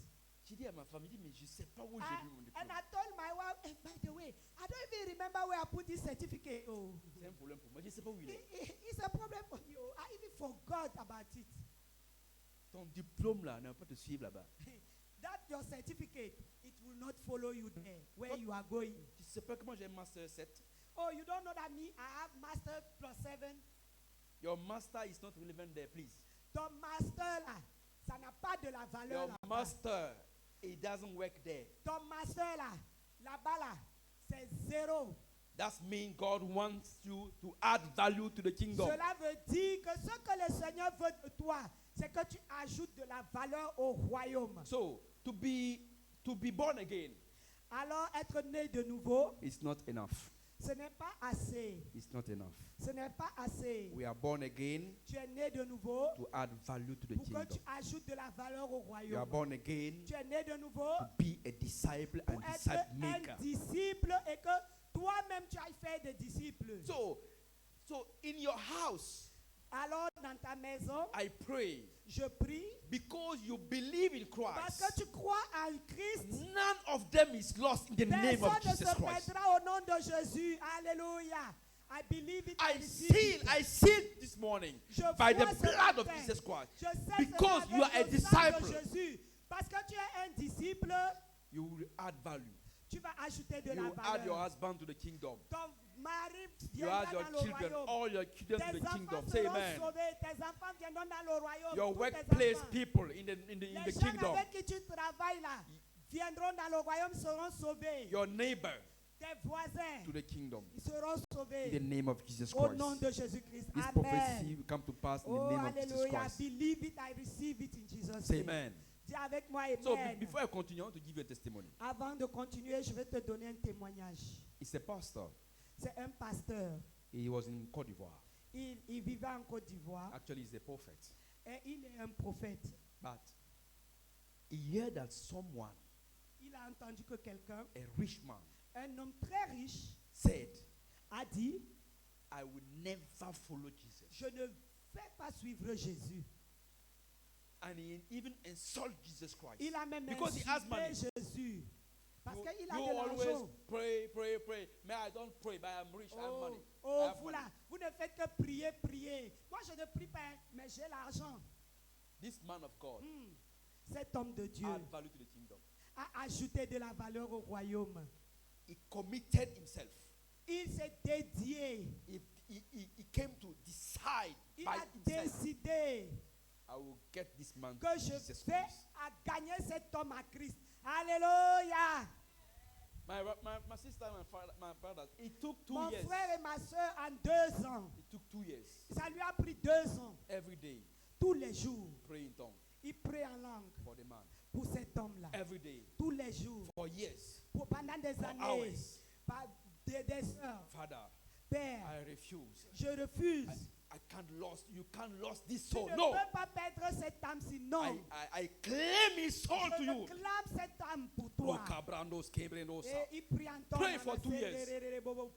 J'ai dit à ma famille, mais je ne sais pas où j'ai mis mon diplôme. And I told my wife, hey, by the way, I don't even remember where I put this certificate. Oh. C'est un problème pour moi, je ne sais pas où il est. It's a problem for you. I even forgot about it. Ton diplôme là ne va pas te suivre là-bas. That your certificate, it will not follow you there where you are going. Tu ne sais pas comment j'ai un master 7. Oh, you don't know that me? I have master plus 7. Your master is not relevant there, please. Ton master là, ça n'a pas de la valeur Your là-bas. master, it doesn't work there. Ton master là, là-bas là, c'est zéro. That means God wants you to add value to the kingdom. Cela veut dire que ce que le Seigneur veut de toi, c'est que tu ajoutes de la valeur au royaume. So, to be born again, Alors, être né de nouveau, it's not enough. ce n'est pas assez. It's not enough. Ce n'est pas assez. We are born again Tu es né de nouveau to add value to the pour que kingdom. tu ajoutes de la valeur au You are royaume. born again Tu es né de nouveau to be a disciple pour and être disciple un maker. disciple et que toi-même tu ailles faire des disciples. So in your house, Alors, dans ta maison, I pray, je prie because you believe in parce Christ, que tu crois en Christ. none of them is lost in the name of Personne ne Jesus se Christ. perdra au nom de Jésus. Alléluia. I believe it. I receive it. seal this morning Je by the vois ce blood of matin. Jesus Christ. Je sais Because cela you are a avec le sang de disciple, Jésus. Parce que tu es un disciple, you will add value. tu vas ajouter de You la will add your valeur. husband to the kingdom. Ton mari You viendra add your dans le children, royaume. all your children to Tes the enfants kingdom. Say seront amen. sauvés. Tes enfants viendront dans le royaume. Your Tous tes workplace enfants. people in the Les gens kingdom. avec qui tu travailles là viendront dans le royaume, seront sauvés. Your neighbor Tes voisins, to the kingdom. ils seront In the sauvés. name of Jesus Au nom Christ. de Jésus-Christ. This Amen. prophecy will come to pass in the Oh, name of Jesus hallelujah. I Christ. believe it. I receive it in Jesus' Say name. amen. Dis avec moi, So amen. before I continue, I want to give you a testimony. Avant de continuer, je vais te donner un témoignage. It's a pastor. C'est un pasteur. He was in Côte d'Ivoire. Il vivait en Côte d'Ivoire Actually, he's a prophet. et il est un prophète. But he heard that someone, Il a entendu que quelqu'un, a rich man, un homme très riche, said, a dit, I will never follow Jesus. je ne vais pas suivre Jésus. And he even insulted Jesus Christ. Il a même Because he has money. insulté Jésus. Parce You, qu'il a you de always l'argent. pray. Mais I don't pray, but I'm rich, I have money. I Oh, have vous money. là, vous ne faites que prier, prier. Moi, je ne prie pas, mais j'ai l'argent. This man of God Cet homme de Dieu add value to the kingdom. a ajouté de la valeur au royaume. He committed himself. Il s'est dédié. He came to decide Il by a himself. décidé I will get this man to que je Jesus vais Christ. à gagner cet homme à Christ. Alléluia. My sister and my brother, it took 2 Mon years. frère et ma soeur en 2 ans. It took 2 years. Ça lui a pris 2 ans. Every day, Tous les jours. pray in tongues Il prie en langue for the man. pour cet homme-là. Every day, Tous les jours. for years. Pendant des For années. hours. Des heures. Father, Père, I refuse. je refuse. I can't lose. You can't lose this Tu soul. ne No. peux pas perdre cette âme sinon. I claim his soul to Je you. réclame cette âme pour Oh, toi. cabrandos, kebrendosa. Et il prie en tongues. Pray for 2 years.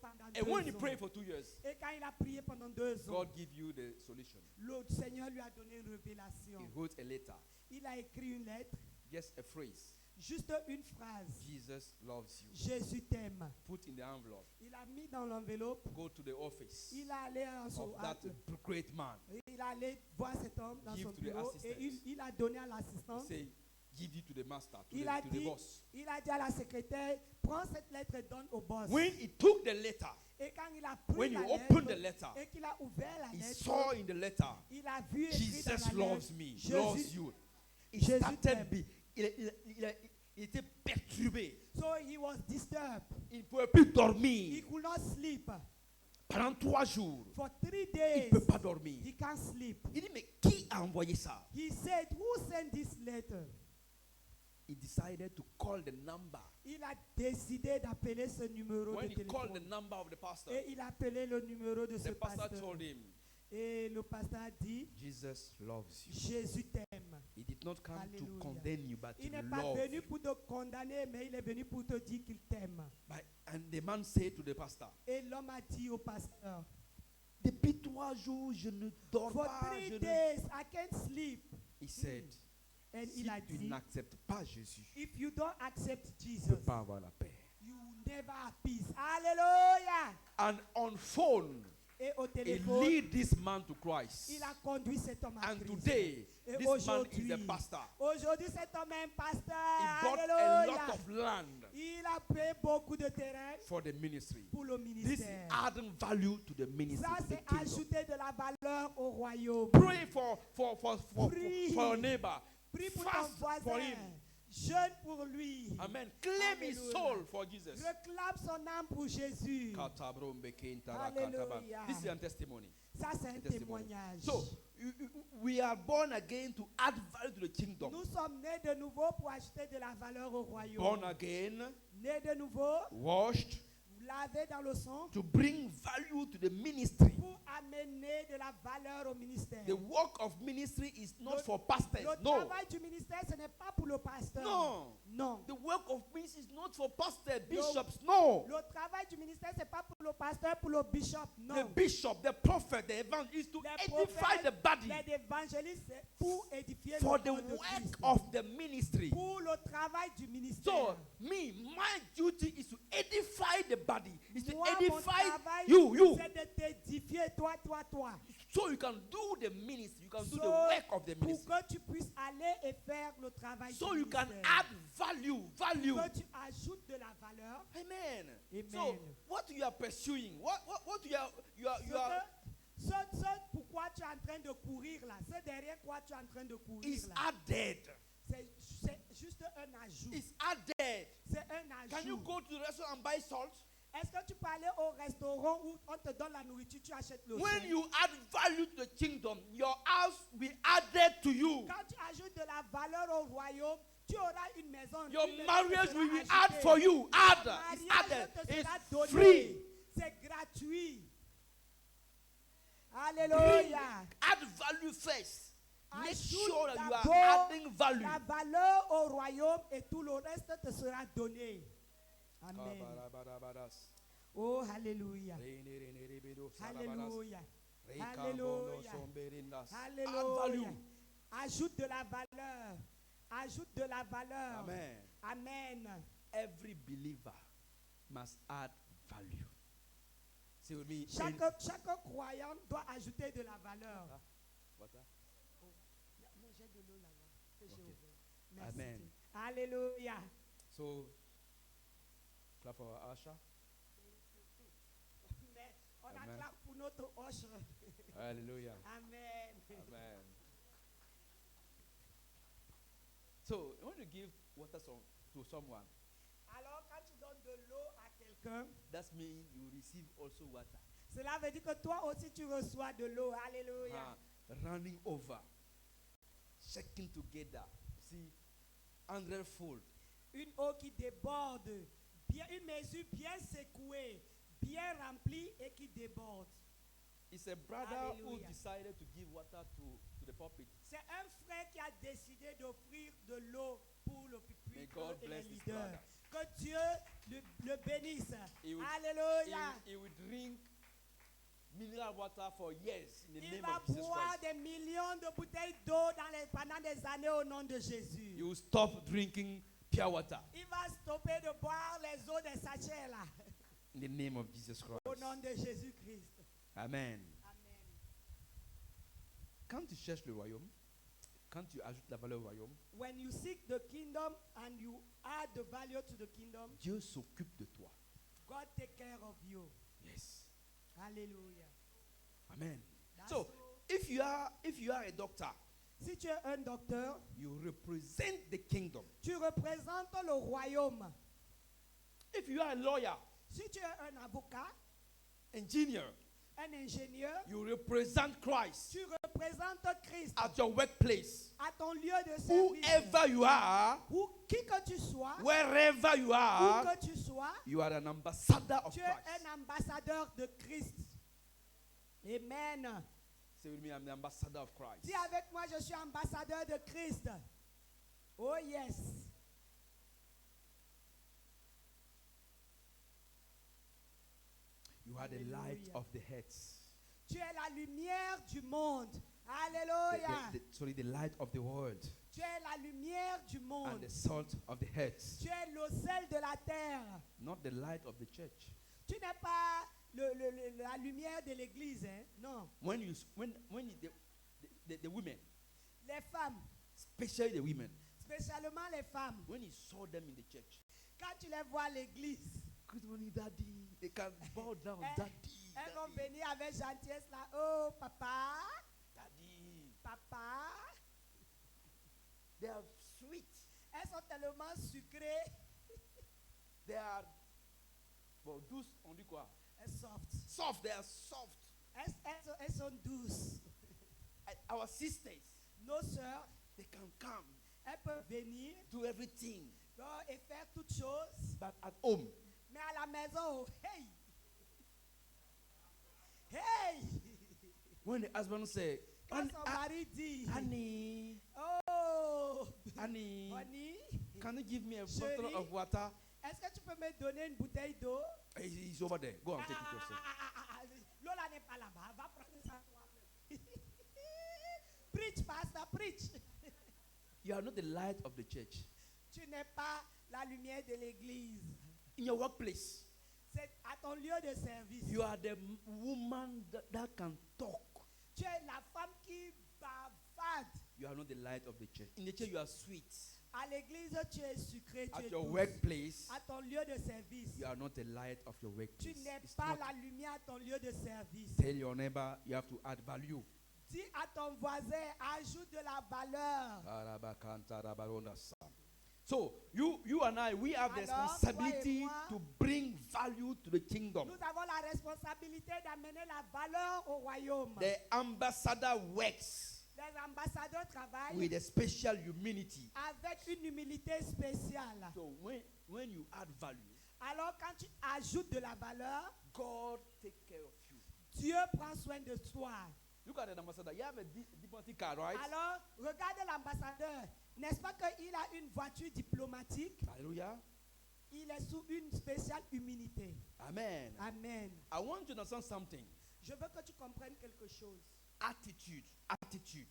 Pendant And when 2 you ans. pray for 2 years, Et quand il a prié pendant 2 ans, God give you the solution. le Seigneur lui a donné une révélation. He wrote a letter, Il a écrit une lettre, just a phrase. juste une phrase. Jesus loves you. Jésus t'aime. Put in the envelope. Il a mis dans l'enveloppe. Go to the office Il a allé à son of that great man. il a allé voir cet homme dans Give son to the bureau assistant. et il a donné à He l'assistant. say, give it to the master, to Il a the dit, boss. il a dit à la secrétaire, prends cette lettre et donne au boss. When he took the letter, Et quand il a pris when la you lettre opened the letter, et qu'il a ouvert la he lettre, saw in the letter, il a vu écrit dans Jesus la loves lettre, me, Jésus, loves you. He Jésus started t'aime. il était perturbé. So he was disturbed. Il ne pouvait plus He dormir. could not sleep. Pendant 3 jours, For 3 il days, ne peut pas dormir. he can't sleep. Il dit, mais qui a envoyé ça? He said, who sent this letter? He decided to call the number. Il a décidé d'appeler ce numéro When de he called the téléphone. number of the pastor, Et il a appelé le numéro de ce the pastor pasteur. told him, Et le pasteur a dit, Jesus loves you. Jésus t'aime. He did not come to Alléluia. condemn you, but Il to n'est pas love venu you. pour te condamner, mais il est venu pour te dire qu'il t'aime. And the man said to the pastor, Et l'homme a dit au pasteur, depuis 3 jours, je ne dors for pas. 3 days I can't sleep. He said, Et si il a tu dit, n'acceptes pas Jésus, if you don't accept tu ne Jesus, peux pas avoir la paix. you will never have peace. Alléluia. And on phone, Et au he téléphone, lead this man to Christ. il a conduit cet homme à And Christ. today, Et this man is aujourd'hui, a pastor. Aujourd'hui, cet homme est un pasteur. He bought a Alléluia. lot of land Il a payé beaucoup de terrain for the ministry. pour le This is ministère. adding value to the ministry. Ça, to the c'est kingdom. ajouter de la valeur au royaume. Pray for Prie. your neighbor. Prie pour ton Fast for voisin. him. Jeûne pour lui. Amen. Claim his Alléluia. soul for Jesus. Réclame son âme pour Jésus. Alléluia. This is a testimony. Ça, c'est un A testimony. témoignage. So, we are born again to add value to the kingdom. Nous sommes nés de nouveau pour ajouter de la valeur au royaume. Born again, Nés de nouveau, washed, lavés dans le sang, to bring value to the ministry. pour amener de la valeur au ministère. The work of ministry is not for pastors. Le No. travail du ministère, ce n'est pas pour le pasteur. No. Non. The work of ministry is not for pastors, bishops. No. Le travail du ministère, ce n'est pas pour le pasteur, pour le bishop. The Non. bishop, the prophet, the evangelist to Les edify the prophètes, body. les évangélistes, c'est pour édifier For le the corps de work Christ. of the ministry. Pour le travail du ministère. So, my duty is to edify the body. Is to Moi, mon edify travail, you. c'est de t'édifier, toi. So you can do the ministry. You can do the So, work of the pour ministry. que tu puisses aller et faire le travail So du you can ministère. add value. Que tu ajoutes de la valeur. Amen. Amen. So what you are pursuing, what you are Ce pourquoi tu es en train de courir là, c'est derrière quoi tu es en train de courir is là. added. C'est juste un ajout. It's added. C'est un Can you ajout. go to the restaurant and buy salt? Est-ce que tu peux aller au restaurant où on te donne la nourriture, tu achètes le When sel? you add value to the kingdom, your house will be added to you. Quand tu ajoutes de la valeur au royaume, tu auras une maison. Your une maison marriage te sera will be ajoutée. added for you. Add. Ton It's mariage added. te sera It's donné. free. C'est gratuit. Alléluia. Add value first. Make Ajoute sure that you d'abord are adding value. la valeur au royaume et tout le reste te sera donné. Amen. Oh, alléluia. Alléluia. Alléluia. Add Alléluia. value. Ajoute de la valeur. Ajoute de la valeur. Amen. Amen. Every believer must add value. Say with me. Chaque croyant doit ajouter de la valeur. Water. Mais j'ai de l'eau là-bas que j'ai Okay. ouvert. Merci. Amen. Alléluia. So, clap for our usher. Mais on Amen. acclame pour notre usher. Hallelujah. Amen. Amen. So, when you give water to someone, Alors quand tu donnes de l'eau à quelqu'un, that means you receive also water. cela veut dire que toi aussi tu reçois de l'eau. Alléluia. Running over, shaking together. See, 100-fold. Une eau qui déborde, bien, une mesure bien secouée, bien remplie et qui déborde. It's a brother who Hallelujah. decided to give water to the pulpit. C'est un frère qui a décidé d'offrir de l'eau pour le May pupitre God et les bless this leaders. brother. Que Dieu le bénisse. He will- Alléluia. He will drink mineral water for years in the Il name va of Jesus boire Christ. des millions de bouteilles d'eau pendant des années au nom de Jésus. You will stop drinking pure water Il va stopper de boire les eaux des sachets là. in the name of Jesus Au Christ. nom de Jésus-Christ. Amen. Amen. Quand tu cherches le royaume, quand tu ajoutes la valeur au royaume, When you seek the kingdom and you add the value to the kingdom, Dieu s'occupe de toi. God take care of you. Yes. Hallelujah. Amen. That's So, so- if you are a doctor Si tu es un docteur, you represent the kingdom. tu représentes le royaume. If you are a lawyer, Si tu es un avocat, engineer, un ingénieur, you represent Christ tu représentes Christ at your workplace. à ton lieu de service. Whoever you are, Où qui que tu sois, wherever you où are, que tu sois, you are an ambassador of tu es Christ. un ambassadeur de Christ. Amen. Say with me, I'm the ambassador of Christ. Dis avec moi, je suis ambassadeur de Christ. Oh yes. You are the light Hallelujah. of the heads. Tu es la lumière du monde. Alléluia. Sorry, the light of the world Tu es la lumière du and monde. the salt of the heads. Tu es le sel de la terre. Not the light of the church. Tu n'es pas la lumière de l'église, hein? Non. When the women, Les femmes, especially the women, spécialement les femmes, when you saw them in the church, quand tu les vois à l'église, good morning, daddy. They can bow down, daddy, elles vont daddy, venir avec gentillesse là. Oh, papa, daddy. papa. They are sweet. Elles sont tellement sucrées. They are, bon, douces, on dit quoi? Elles soft. Soft, they are soft. Elles sont douces. Our sisters, Nos sœurs, they can come, elles peuvent venir do everything. et faire toutes choses. But at home, Mais à la maison, hey! Hey! when the husband say, Quand son mari dit, honey, oh! honey, Honey, can you give me a Chérie. bottle of water? est-ce que tu peux me donner une bouteille d'eau? He's over there. Go and take it yourself. L'eau là n'est pas là-bas. Va prendre ça toi-même. Preach, pastor, preach. You are not the light of the church. Tu n'es pas la lumière de l'église. In your workplace, C'est à ton lieu de service. you are the woman that can talk. Tu es la femme qui bavarde. You are not the light of the church. In the church, you are sweet. À l'église, tu es sucré, tu At es your douce. workplace, À ton lieu de service. you are not the light of your Tu workplace. n'es It's pas not- la lumière à ton lieu de service. Tell your neighbor you have to add value. Dis à ton voisin, ajoute de la valeur. So you and I, we have the Alors, responsibility toi et moi, to bring value to the kingdom. Nous avons la responsabilité d'amener la valeur au royaume. The ambassador works Les ambassadeurs travaillent with a special humility. avec une humilité spéciale. So when you add value, Alors quand tu ajoutes de la valeur, God take care of you. Dieu prend soin de toi. Look at an ambassador. You have a diplomatic card, right? Alors, regardez l'ambassadeur. N'est-ce pas qu'il a une voiture diplomatique? Hallelujah. Il est sous une spéciale humilité. Amen. Amen. I want you to understand something. Je veux que tu comprennes quelque chose. Attitude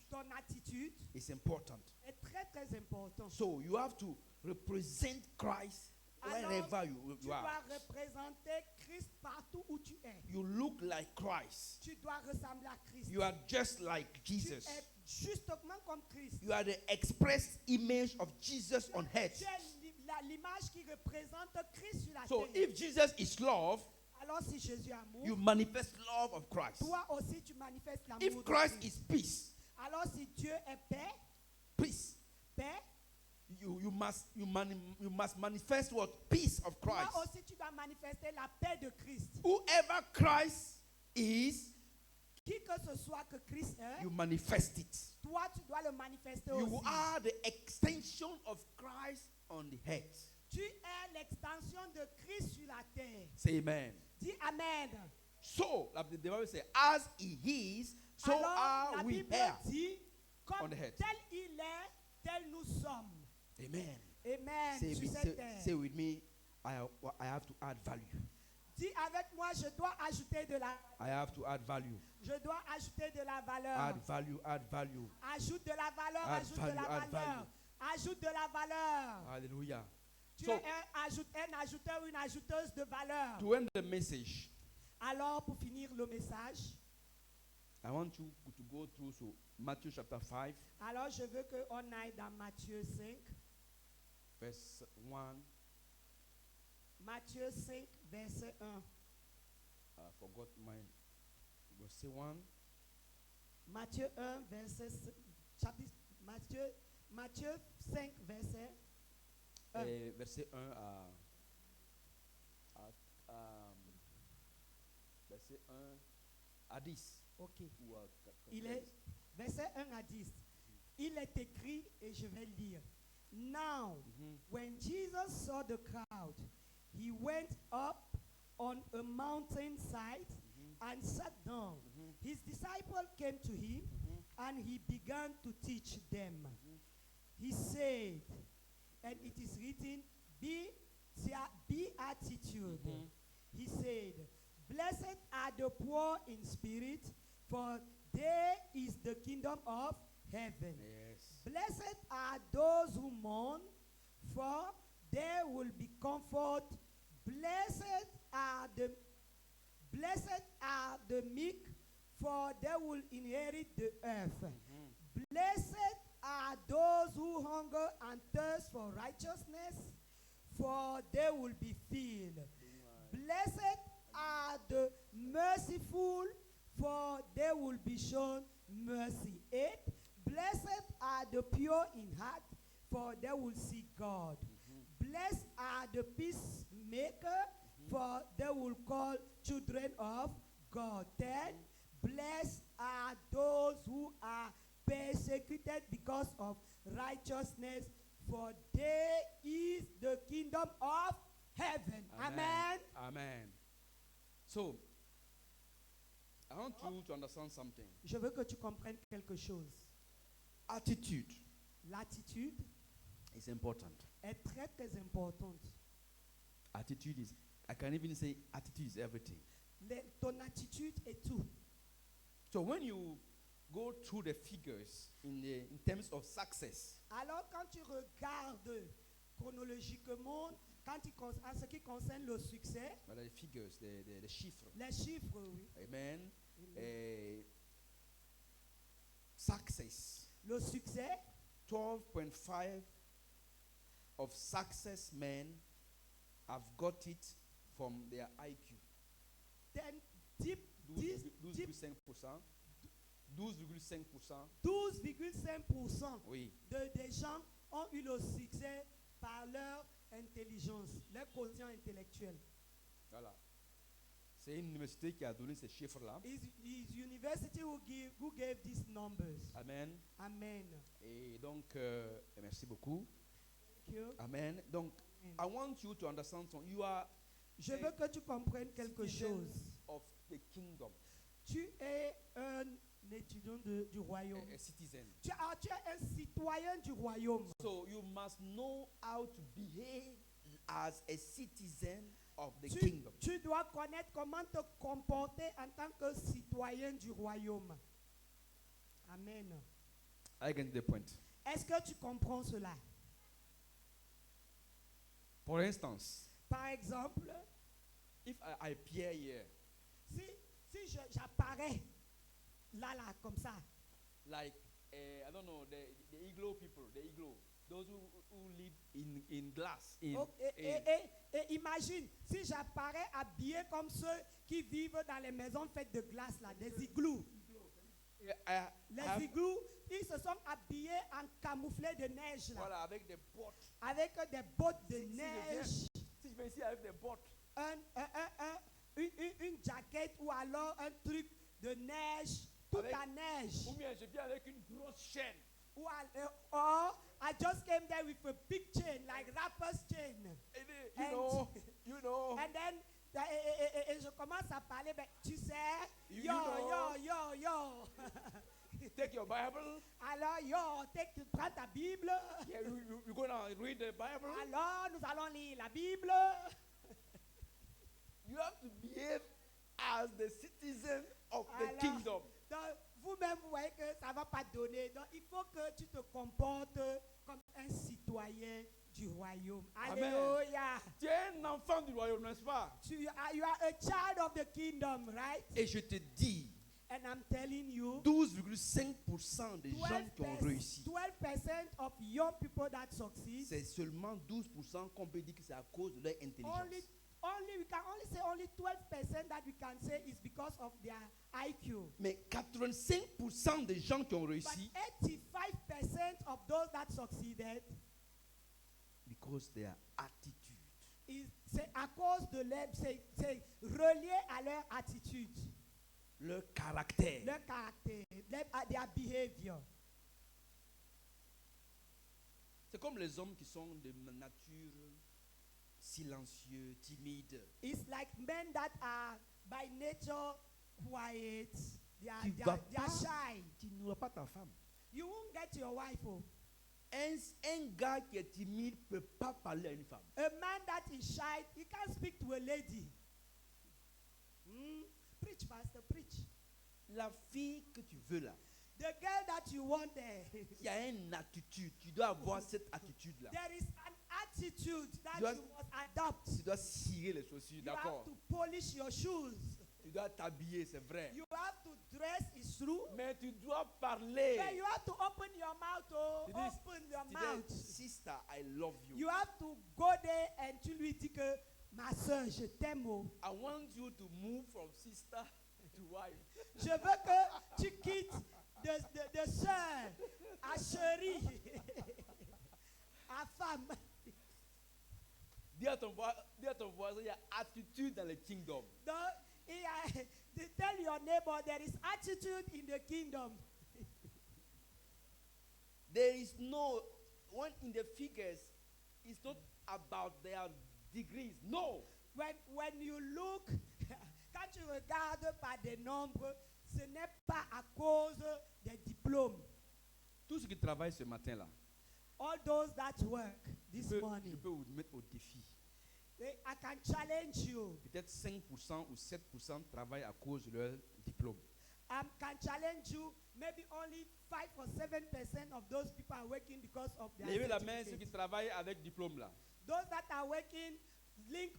Ton attitude is important. est très très importante. So you have to represent Christ Alors, wherever you tu are. dois représenter Christ partout où tu es. You look like Christ. Tu dois ressembler à Christ. You are just like Tu Jesus. es justement comme Christ. You are the express image of Jesus on Tu earth. es l'image qui représente Christ sur la So terre. if Jesus is love, Alors si Jésus est amour, you manifest love of Christ. toi aussi tu manifestes l'amour If de Christ Christ. is peace, Alors si Dieu est paix, peace, paix, you must manifest what? Peace of toi Christ. aussi tu dois manifester la paix de Christ. Whoever Christ is, Qui que ce soit que Christ est, you manifest it. toi tu dois le manifester You aussi. are the extension of Christ on the earth. Tu es l'extension de Christ sur la terre. Say amen. Dis Amen. So, like the Bible says, as he is, so Alors are la we Bible here. dit, on comme the head. tel il est, tel nous sommes. Amen. Amen. Say, Sur cette say, terre. say with me, I have to add value. Dis avec moi, je dois ajouter de la, I have to add value. je dois ajouter de la valeur. Add value, add value. Ajoute de la valeur, Add ajoute value, de la add valeur. value. Ajoute de la valeur. Hallelujah. Tu So, es un ajouteur ou une ajouteuse de valeur. to end the message, Alors, pour finir le message, I want you to go through so Matthew chapter 5, alors je veux qu'on aille dans Matthieu 5. verse 1. Matthieu 5, verset 1. I forgot my verse 1. Matthieu 1, verset chapitre Matthieu 5, verset 1. Et verset 1 verset 1 à 10. Ok. Ou à Il est verset 1 à 10. Il est écrit et je vais lire. Now, when Jesus saw the crowd, he went up on a mountainside and sat down. His disciples came to him and he began to teach them. He said, and it is written, beatitude. He said, blessed are the poor in spirit, for there is the kingdom of heaven. Yes. Blessed are those who mourn, for they will be comforted. Blessed are the meek, for they will inherit the earth. Blessed are those who hunger and thirst for righteousness, for they will be filled. Blessed are the merciful, for they will be shown mercy. 8. Blessed are the pure in heart, for they will see God. Blessed are the peacemaker, for they will call children of God. 10. Blessed are those who are persecuted because of righteousness, for there is the kingdom of heaven. Amen. Amen. So, I want you to understand something. Je veux que tu comprennes quelque chose. Attitude L'attitude is important. est très très importante. Attitude is, I can even say attitude is everything. Ton attitude est tout. So when you go through the figures in terms of success, Alors quand tu regardes chronologiquement, en ce qui concerne le succès, well, the figures, the chiffres, les chiffres, oui. amen, success, Le succès, 12.5 of success men have got it from their IQ. 12,5%. 12,5% Oui. des gens ont eu le succès par leur intelligence, leur quotient intellectuel. Voilà. C'est une université qui a donné ces chiffres-là. Is university who gave these numbers. Amen. Amen. Et donc, merci beaucoup. Thank you. Amen. Donc, Amen. I want you to understand something. You are Je veux que tu comprennes quelque citizen chose. of the kingdom. Tu es un étudiant du royaume. A citizen. Tu es un citoyen du royaume. So you must know how to behave as a citizen of the Tu, kingdom. tu dois connaître comment te comporter en tant que citoyen du royaume. Amen. I get the point. Est-ce que tu comprends cela? For instance, Par exemple, if I appear here, si j'apparais là, comme ça, like, I don't know, the igloo people, those who live in glass. et imagine, si j'apparais habillé comme ceux qui vivent dans les maisons faites de glace, là, des igloos. Les igloos, ils se sont habillés en camouflé de neige, là, voilà, avec des bottes. avec des bottes de Si neige, je viens ici avec des bottes, une jaquette ou alors un truc de neige, tout Avec- en neige. ou bien je viens avec une grosse chaîne. Or I just came there with a big chain, like rapper's chain. Et then, And- you know, And then, et je commence à parler, ben, tu sais, You yo, know. yo. take your Bible. Alors, prends ta Bible. Yeah, we're going to read the Bible. Alors, nous allons lire la Bible. You have to behave as the citizen of the Alors, kingdom. Donc, vous-même, vous voyez que ça ne va pas donner. Donc, il faut que tu te comportes comme un citoyen du royaume. Amen. Alléluia. Tu es un enfant du royaume, n'est-ce pas? You are a child of the kingdom, right? Et je te dis, And I'm telling you, 12,5% des gens qui ont réussi. 12% of young people that succeed, C'est seulement 12% qu'on peut dire que c'est à cause de leur intelligence. we can only say only 12% that we can say is because of their IQ. Mais 85% des gens qui ont But réussi, 85% of those that succeeded because their attitude. c'est à cause de leur, c'est relié à leur attitude, Leur caractère. leur caractère, their behavior. C'est comme les hommes qui sont de nature silencieux, timides. It's like men that are by nature quiet. They are, Tu they vas are, they are pas- shy. Tu n'auras pas ta femme. You won't get your wife. Oh. Un gars qui est timide ne peut pas parler à une femme. A man that is shy, he can't speak to a lady. Preach, pastor, preach. La fille que tu veux là, The girl that you want there, il y a une attitude. Tu dois avoir cette attitude-là. there is an attitude that You have- you must adopt. Tu dois cirer les chaussures, You have d'accord? to polish your shoes. Tu dois t'habiller, c'est vrai. You have to dress, it's true. Mais tu dois parler. But you have to open your mouth, oh, Tu dis- open your Tu mouth. dis, sister, I love you. You have to go there and tu lui dis que ma soeur, je t'aime. Oh. I want you to move from sister to wife. Je veux que tu quittes de soeur à chérie, à femme. Dis à ton voisin, il y a attitude dans le kingdom. Donc, tell your neighbor there is attitude in the kingdom. There is no one in the figures. It's not about their degrees. No. When you look, quand tu regardes par des nombres, ce n'est pas à cause des diplômes. Tous ceux qui travaillent ce matin-là, All those that work this je morning, peux vous mettre au défi. I can challenge you. Peut-être 5% ou 7% travaillent à cause de leur diplôme. I can challenge you. Maybe only 5 or 7% of those people are working because of their Levez la main ceux qui certificate. travaillent avec diplôme là. Those that are working, they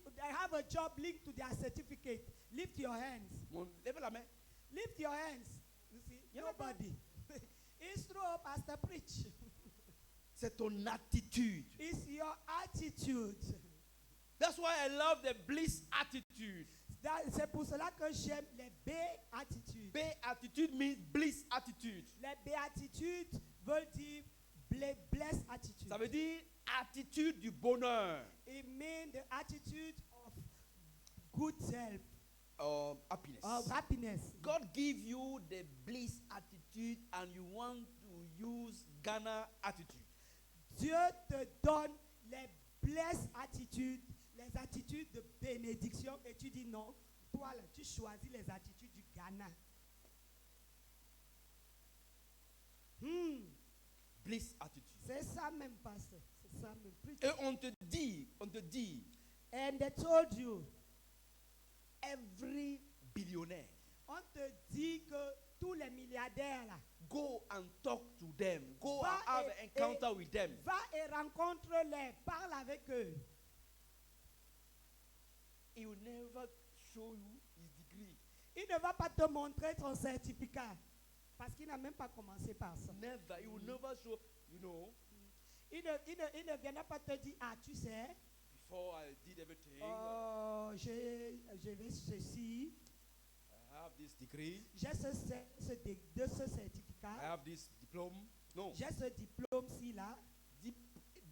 have a job linked to their certificate. Lift your hands. Bon, levez la main. Lift your hands. You see, Yeah. nobody. It's true, Pastor Preach. C'est ton attitude. It's your attitude. That's why I love the bliss attitude. C'est pour cela que j'aime les béatitudes. Attitude means bliss attitude. Les béatitudes veulent dire blessed attitude. Ça veut dire attitude du bonheur. It means the attitude of good self, Happiness. of happiness. God give you the bliss attitude and you want to use Ghana attitude. Dieu te donne les blessed attitudes, les attitudes de bénédiction, et tu dis non. Toi, là, tu choisis les attitudes du Ghana. Bliss attitude. C'est ça même, pasteur. C'est ça même. Preach. Et on te dit, And they told you, every billionaire, on te dit que tous les milliardaires là, go and talk to them. Go Va and have et- an encounter with them. va et rencontre-les, parle avec eux. He will never show you his degree. Il ne va pas te montrer ton certificat parce qu'il n'a même pas commencé par ça. Never. He will never show, you know, Il ne viendra pas te dire, ah, tu sais, before I did everything, oh, je vais ceci, I have this degree, j'ai ce certificat, I have this diploma. No. j'ai ce diplôme-ci là.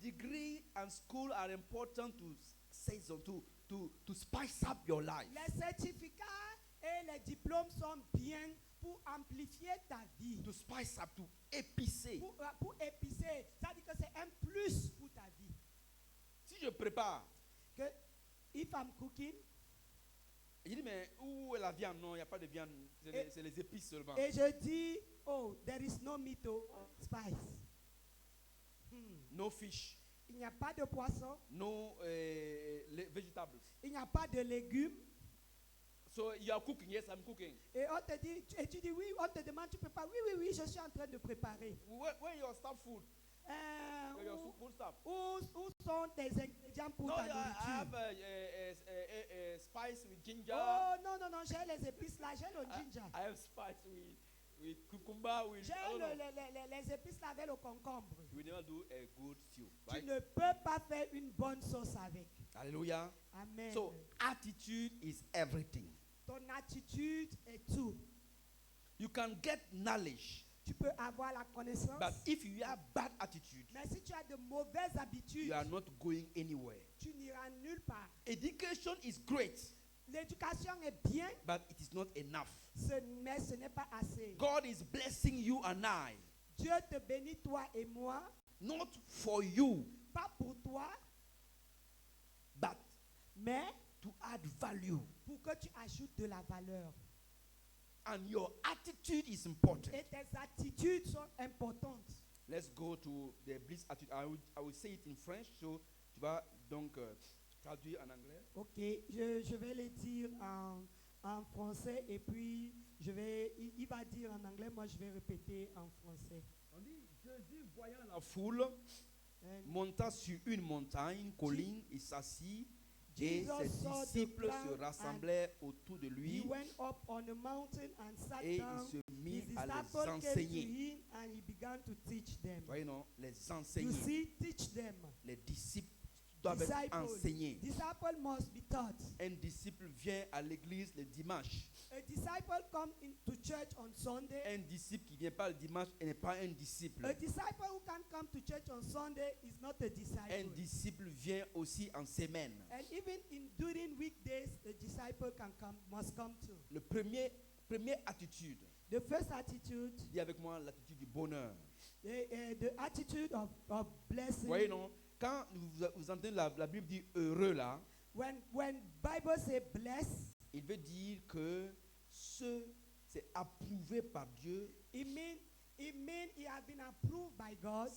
Degree and school are important to say so, to spice up your life. Les certificats et les diplômes sont bien pour amplifier ta vie, To spice up, to épicer. pour épicer. Ça dit que c'est un plus pour ta vie. Si je prépare, Que if I'm cooking, je dis mais où est la viande? Non, il n'y a pas de viande. Et- C'est les épices seulement. et je dis, oh, there is no meat, oh, spice. No fish, Il n'y a pas de poisson, no vegetables. il n'y a pas de légumes. So you are cooking. Yes, I'm cooking. Et on te dit, et tu dis oui, on te demande, tu prépares. Oui, oui, oui, je suis en train de préparer. Where your staff food? Where your Où, food stuff? où sont tes ingrédients pour No, ta I have nourriture? spice with ginger. Oh, non, non, non, j'ai les épices là, j'ai le ginger. I have spice with with cucumber, with, J'ai I don't know. les épices là avec le concombre. You will never do a good stew, Tu right? ne peux pas faire une bonne sauce avec. Hallelujah. Amen. So attitude is everything. Ton attitude est tout. You can get knowledge, Tu peux avoir la connaissance, but if you have bad attitude, mais si tu as de mauvaises habitudes, you are not going anywhere. tu n'iras nulle part. Education is great, L'éducation est bien, but it is not enough. mais ce n'est pas assez. God is blessing you and I, Dieu te bénit, toi et moi, not for you, pas pour toi, but mais to add value. pour que tu ajoutes de la valeur. And your attitude is important. Et tes attitudes sont importantes. Let's go to the bliss attitude. I will say it in French, so tu vas donc traduire en anglais. Ok, je vais le dire en français et puis il va dire en anglais, moi je vais répéter en français. On dit, Jésus voyant la foule, monta sur une montagne, colline, et s'assit, et ses disciples se rassemblèrent autour de He lui, went up on a mountain and sat et down. il se His mit à les disciples came to enseigner. him and he began to teach them. Voyez, non, les You enseigner. see, teach them. Les disciples doivent être enseignés. Disciple must be taught. Un disciple vient à l'église le dimanche. A disciple come into church on Sunday. Un disciple qui ne vient pas le dimanche n'est pas un disciple. A disciple who can come to church on Sunday is not a Un disciple. disciple vient aussi en semaine. And even during weekdays, a disciple must come too. Le première attitude, The first attitude, dis avec moi l'attitude du bonheur. the attitude of blessing. Vous voyez, non? Quand vous entendez la Bible dire heureux là, When Bible say bless, il veut dire que c'est approuvé par Dieu. it mean he has been approved by God.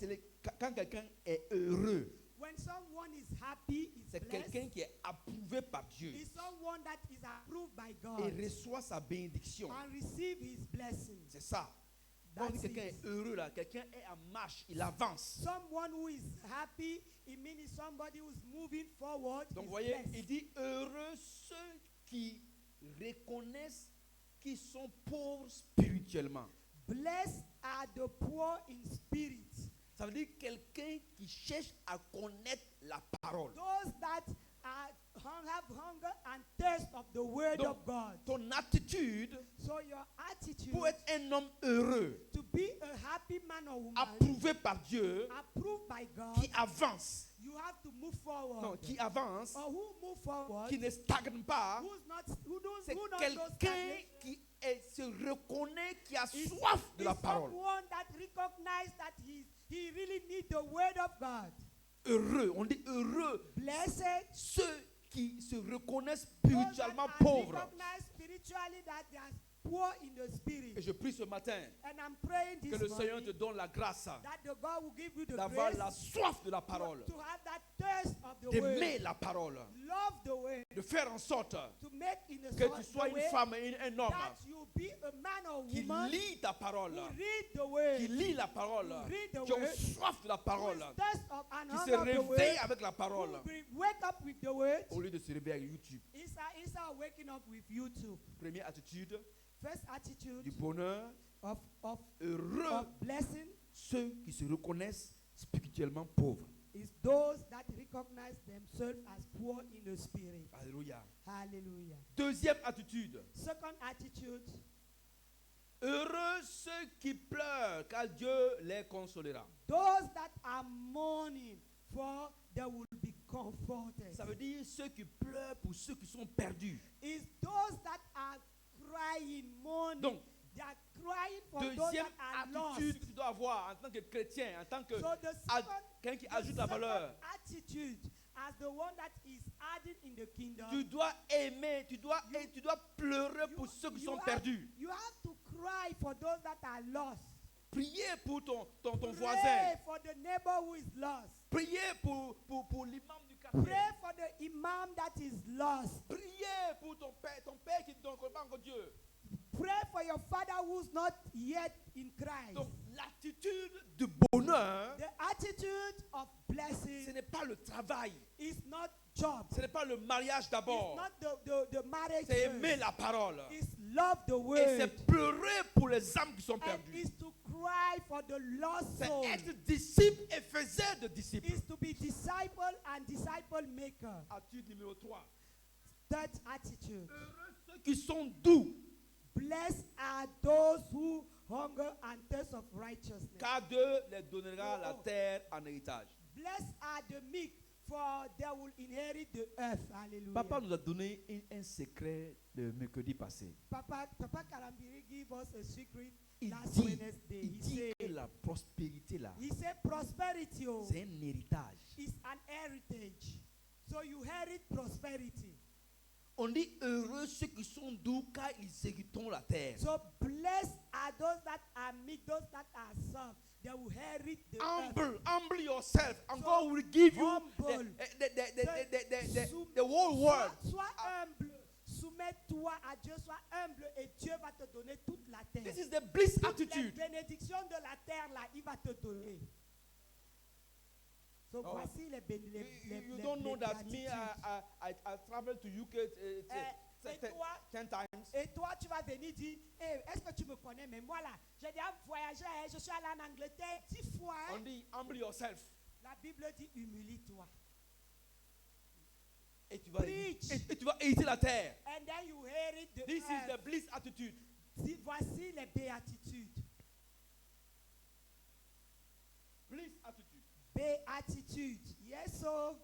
Quand quelqu'un est heureux, When someone is happy, is c'est blessed. quelqu'un qui est approuvé par Dieu Is someone that is approved by et God reçoit sa bénédiction. and receive his blessing. C'est ça. Quand on dit That's quelqu'un it. est heureux là, quelqu'un est en marche, il avance. Someone who is happy, it means it's somebody who's moving forward. Donc is vous voyez, blessed. il dit heureux ceux qui reconnaissent qu'ils sont pauvres spirituellement. Blessed are the poor in spirit. Ça veut dire quelqu'un qui cherche à connaître la parole. Those that have hunger and thirst of the word Donc, of God. ton attitude So your attitude pour être un homme heureux, to be a happy man or woman, approuvé par Dieu, approved by God, qui avance. you have to move forward. Non, qui avance, Or who move forward, qui ne stagne pas. C'est who don't quelqu'un stagnate, qui se reconnaît, qui a is soif de la parole. someone that recognizes that he really needs the word of God. Heureux, on dit heureux. Blessed Ceux qui se reconnaissent those that spirituellement are pauvres. recognized spiritually that they are poor in the Et spirit. je prie ce matin And I'm praying que this le Seigneur te morning donne la grâce that the God will give you the d'avoir grace la soif de la parole, to have that thirst of the d'aimer word, la parole, love the word, de faire en sorte to make in a que sort tu of sois une way femme et un homme that you be a man or qui woman lit ta parole, who read the word, qui lit la parole, read the qui ont word, soif de la who parole, is thirst of and qui se hunger of the word, réveille avec la who parole, wake up with the word. au lieu de se réveiller avec YouTube. It's our waking up with you too. Première attitude First attitude du bonheur, of heureux blessing ceux qui se reconnaissent spirituellement pauvres. is those that recognize themselves as poor in the spirit. Alléluia. Hallelujah. Deuxième attitude. Second attitude, Heureux ceux qui pleurent, car Dieu les consolera. those that are mourning, for they will be comforted. Ça veut dire ceux qui pleurent pour ceux qui sont perdus. Is those that are crying, mourning. Donc, They are crying for those deuxième that are lost. attitude que tu dois avoir en tant que chrétien, en tant que So the quelqu'un qui the ajoute la second valeur. attitude as the one that is added in the kingdom. Tu dois aimer, tu dois pleurer pour You- ceux qui you sont have- perdus. You have to cry for those that are lost. Priez pour ton Pray voisin. for the neighbor who is lost. Priez pour l'imam du quartier. Pray for the imam that is lost. Priez pour ton père qui ne te connaît pas encore Dieu. Pray for your father who's not yet in Christ. Donc, l'attitude du bonheur, The attitude of ce blessing n'est pas le travail, is not job. ce n'est pas le mariage It's d'abord, not the marriage. c'est first. aimer la parole. It's love the Et c'est word. pleurer pour les âmes qui sont And perdues. is to cry for the lost C'est soul. être disciple et faiseur de disciples. Is to be disciple and disciple maker. Attitude numéro 3. Third attitude. Heureux ceux qui sont doux, Blessed are those who hunger and thirst of righteousness. car Dieu les donnera la terre en héritage. Blessed are the meek, for they will inherit the earth. Hallelujah. Papa nous a donné un secret le mercredi passé. Papa Kalambiri give us a secret Il last dit, Wednesday. il dit que la prospérité là, He said prosperity c'est un héritage. is an heritage. So you inherit prosperity. On dit heureux ceux qui sont doux car ils hériteront la terre. So blessed are those that are meek, those that are soft. They will inherit the earth. Humble yourself, and God will give you humble. the whole world. Sois humble. Soumets-toi à Dieu, sois humble et Dieu va te donner toute la terre. This is the bliss Toutes les attitude. bénédictions de la terre là, il va te donner. So Oh. voici les You don't know that me, I traveled to UK et toi, 10 times. Et toi, tu vas venir dire, hey, est-ce que tu me connais? Mais moi là, j'ai déjà voyagé, je suis allé en Angleterre 10 fois. On dit humble yourself. La Bible dit, humilie-toi. Et tu vas Preach. et tu vas hériter la terre. And then you inherit the This is earth. the bliss attitude. Voici les béatitudes. Bliss attitude. Béatitude. Yes, so.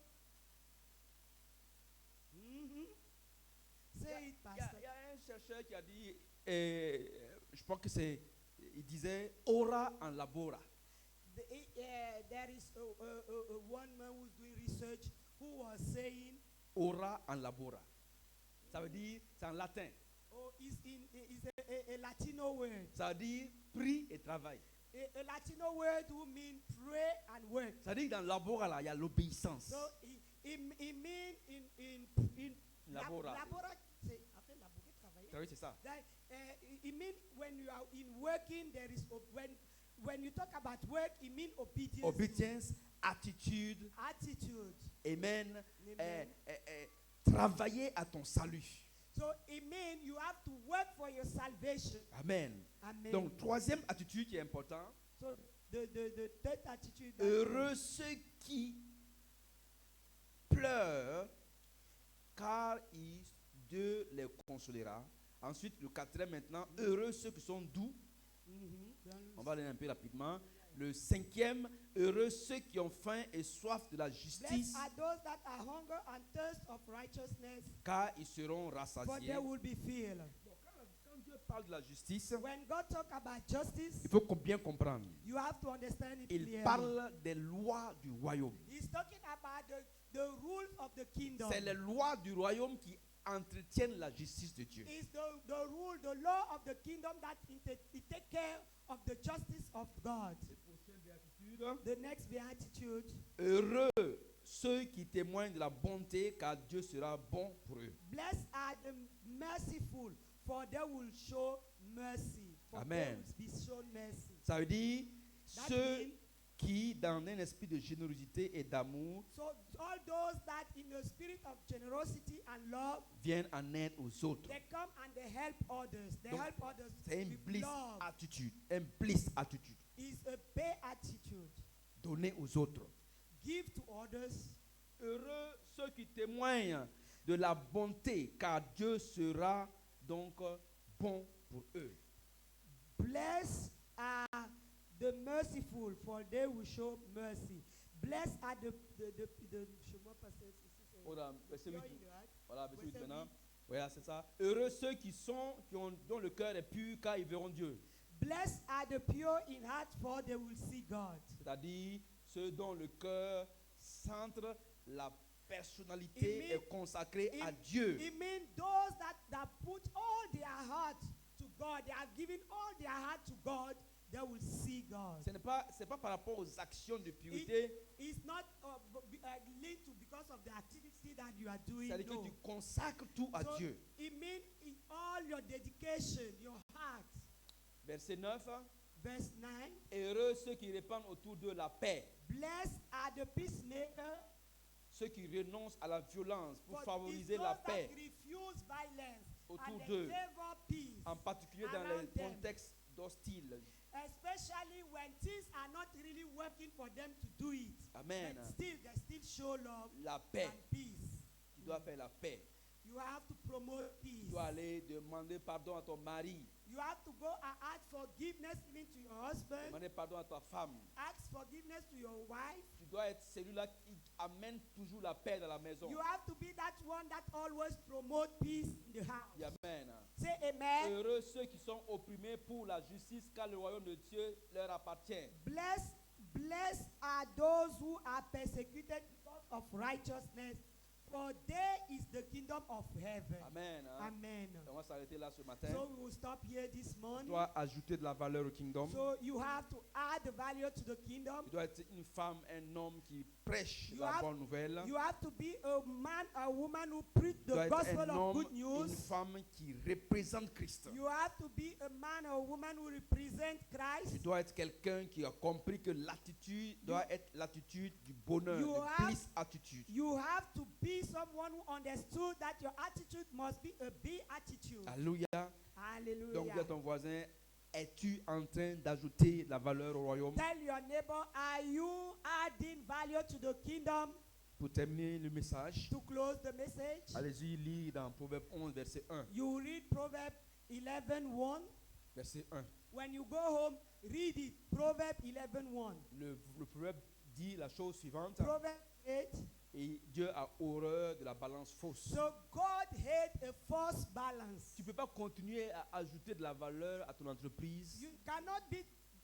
Say it, Il y pastor. a un chercheur qui a dit, je pense que c'est, il disait, ora en labora. There is one man who's doing research who was saying, Ora en labora. Ça veut dire, c'est en latin. is a Latino word. Ça veut dire, prie et travaille. A Latino word who mean pray and work. Ça veut dire, dans labora, là, il y a l'obéissance. So it mean in Labora. labora, c'est après laborer, travailler. Oui, c'est ça. That, it mean when you are in working, there is when you talk about work, it mean obedience. Obéissance, attitude, Attitude. amen. Amen. Travailler à ton salut. So it means you have to work for your salvation. Amen. Amen. Donc, troisième attitude qui est important. So the third attitude. Heureux ceux qui pleurent, car Dieu les consolera. Ensuite, le quatrième maintenant, heureux ceux qui sont doux. On va aller un peu rapidement. Le cinquième, heureux ceux qui ont faim et soif de la justice, Blessed are those that are hunger and thirst of righteousness, car ils seront for rassasiés. they will be filled. Bon, quand Dieu parle de la justice, When God talk about justice, il faut bien comprendre. you have to understand it Il clearly. parle des lois du royaume. He's talking about the rules of the kingdom. C'est les lois du royaume qui entretiennent la justice de Dieu. It's the rule, the law of the kingdom that it take care of the justice of God. The next beatitude. Heureux ceux qui témoignent de la bonté, car Dieu sera bon pour eux. Blessed are the merciful, for they will show mercy. For Amen. they will be shown mercy. Ça veut dire That ceux means, qui, dans un esprit de générosité et d'amour, so all those that in the spirit of generosity and love, viennent en aide aux autres. they come and they help others. They Donc, help others C'est une with bliss love. attitude. Une bliss attitude. Is a beatitude. Donner aux autres. Give to others. Heureux ceux qui témoignent de la bonté, car Dieu sera donc bon pour eux. Blessed are the merciful, for they will show mercy. Blessed are the je vois pas Voilà, verset 8. You're in the right? Voilà, verset 8 Verset maintenant. Voilà, c'est ça. Heureux ceux dont le cœur est pur, car ils verront Dieu. Blessed are the pure in heart, for they will see God. C'est-à-dire ceux dont le cœur centre la personnalité est consacrée à Dieu. It means those that put all their heart to God, they have given all their heart to God, they will see God. Ce n'est pas par rapport aux actions de pureté, It's not linked to because of the activity that you are doing. c'est-à-dire No. que tu consacres tout à So Dieu. it means in all your dedication, your heart. Verset 9. Verse 9. Heureux ceux qui répandent autour d'eux la paix, Blessed are the peacemakers, ceux qui renoncent à la violence pour for favoriser it's la those that paix. refuse violence autour they d'eux, favor peace. en particulier dans les around them. contextes hostiles. Especially when things are not really working for them to do it. Amen. But still, they still show love La paix. and peace. Tu dois faire la paix. You have to promote Tu peace. dois aller demander pardon à ton mari, You have to go and ask forgiveness even to your husband. demander pardon à ta femme. Ask forgiveness to your wife. Tu dois être celui-là qui amène toujours la paix dans la maison. You have to be that one that always promote peace in the house. Dis Amen. Say amen. Heureux ceux qui sont opprimés pour la justice, car le royaume de Dieu leur appartient. Blessed are those who are persecuted because of righteousness, for there is the kingdom of heaven. Amen. Amen. On va s'arrêter là ce matin. So we will stop here this Tu morning. dois ajouter de la valeur au kingdom. So you have to add the value to the kingdom. Tu dois être une femme, un homme qui prêche You la have- bonne nouvelle. You have to be a man, a woman who preach Tu dois the être gospel un of homme, good une news. femme qui représente Christ. You have to be a man or a woman who represent Tu Christ. dois être quelqu'un qui a compris que l'attitude doit être l'attitude du bonheur, You de have- bliss attitude. You have to be someone who understood that your attitude must be a be attitude. Alléluia. Hallelujah. Donc dis à ton voisin, es-tu en train d'ajouter la valeur au royaume? Tell your neighbor, are you adding value to the kingdom? Pour terminer le message, To close the message, allez-y lire dans Proverbe 11, verset 1. you read Proverbs 11:1. Verset 1. When you go home, read it. Proverbs 11:1. Le proverbe dit la chose suivante. Proverbs 8. Et Dieu a horreur de la balance fausse. So God hates a false balance. Tu ne peux pas continuer à ajouter de la valeur à ton entreprise, You cannot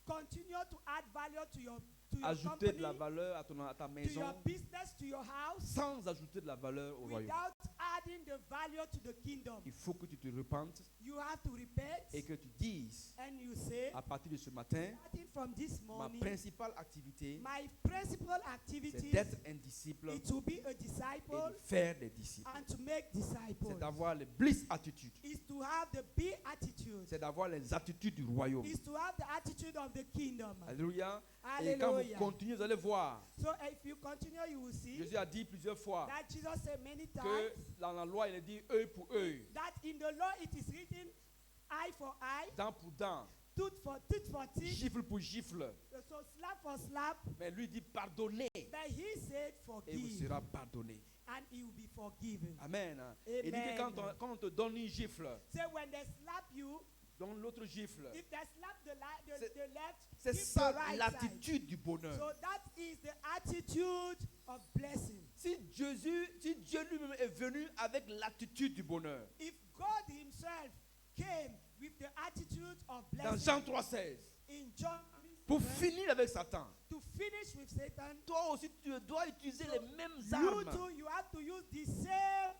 continue to add value to your ajouter de la company, valeur à ta to maison, your business, to your house, sans ajouter de la valeur au royaume. without adding the value to the kingdom. Il faut que tu te repentes You have to repent et que tu dises, and you say, à partir de ce matin, starting from this ma morning, principale activité, my principal c'est activity d'être un disciple is to be a et disciple de faire des disciples. and to make C'est disciples. d'avoir les bliss attitudes. Is to have the be attitude. C'est d'avoir les attitudes du royaume. Is to have the attitude of the kingdom. Alléluia. Et quand vous Hallelujah. continuez, vous allez voir. So if you continue, you will see Jésus a dit plusieurs fois that Jesus said many que times dans la loi, il est dit œil pour œil, that in the law it is written eye for eye, dent pour dent, tooth for teeth, gifle pour gifle. so slap for slap. Mais lui dit pardonnez But he said et vous forgive, sera pardonné. and he will be forgiven. Amen. Il dit que Amen. quand on te donne une gifle, So when they slap you, donne l'autre gifle. if they slap the C'est- left, C'est give ça the right side. l'attitude du bonheur. So that is the attitude of blessing. Si Dieu lui-même est venu avec l'attitude du bonheur, If God himself came with the attitude of dans blessing Jean 3,16, in John, pour finir avec Satan, to finish with Satan, toi aussi tu dois utiliser les mêmes you armes. too, you have to use the same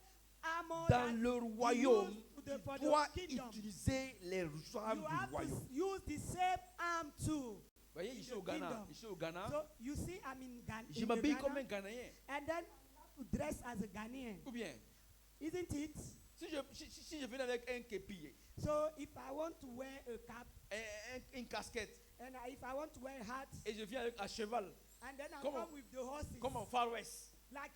armor Dans that le you royaume, use tu for dois the kingdom. utiliser les armes You du have to royaume. use the same arm too. Vous voyez, ici the au Ghana, kingdom. So you see, I'm in Ghana, je m'habille comme un Ghanéen. and then I have to dress as a Ghanaian, Ou bien, isn't it? si je viens avec un képi, So if I want to wear a cap, une casquette, and if I want to wear a hat, et je viens avec à cheval, and then I Come on. come with the horses, comme en Far West, like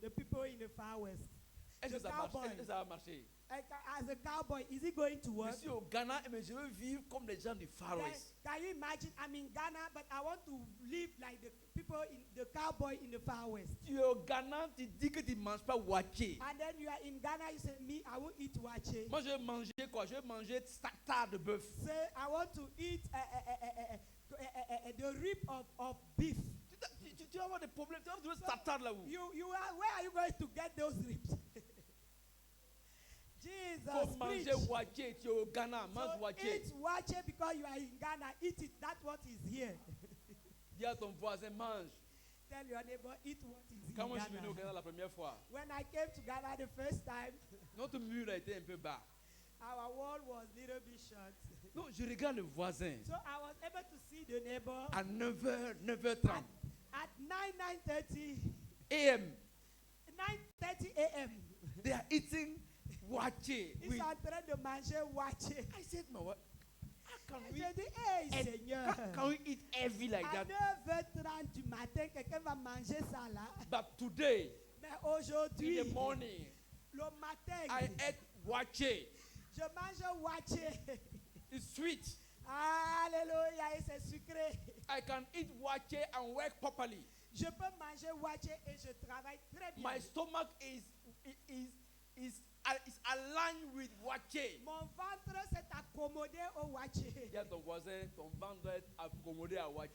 the people in the Far West. est-ce que The ça marche? cowboy. Est-ce que ça va marcher? As a cowboy, is he going to work? Je suis au Ghana, mais je veux vivre comme les gens du Far Then, West. can you imagine? I'm in Ghana, but I want to live like the people in the cowboy in the Far West. Tu es au Ghana, tu dis que tu ne manges pas waché. And then you are in Ghana, you say, me, I won't eat wache. Moi, je vais manger quoi? Je vais manger tartare de bœuf. Say, I want to eat the rib of beef. Tu vas avoir des problèmes. Tu vas trouver tartare là-haut. Where are you going to get those ribs? Jesus, Faut manger preach. waché. Tu es au Ghana, mange So waché. eat wache because you are in Ghana. Eat it. That's what is here. Dis à ton voisin, mange. Tell your neighbor, eat what is in Quand moi je suis venu au Ghana. Ghana la première fois, When I came to Ghana the first time, notre mur a été un peu bas. our wall was little bit short. Donc je regarde le voisin. So I was able to see the neighbor À 9h, 9h30 at 9:30 AM, 9:30 a.m. they are eating waché. Ils Oui. sont en train de manger wache. I said, my what? How can we, J'ai dit, hey Seigneur, how can we eat heavy like à that? 9h30 du matin, quelqu'un va manger ça là. But today, Mais in aujourd'hui, the morning, le matin, I ate wache. Je mange wache. It's sweet. Alléluia, et c'est sucré. I can eat wache and work properly. Je peux manger wache et je travaille très bien. My stomach is aligned with wache. Mon ventre s'est accommodé au wache. Dis à ton voisin, ton ventre doit être accommodé à wache.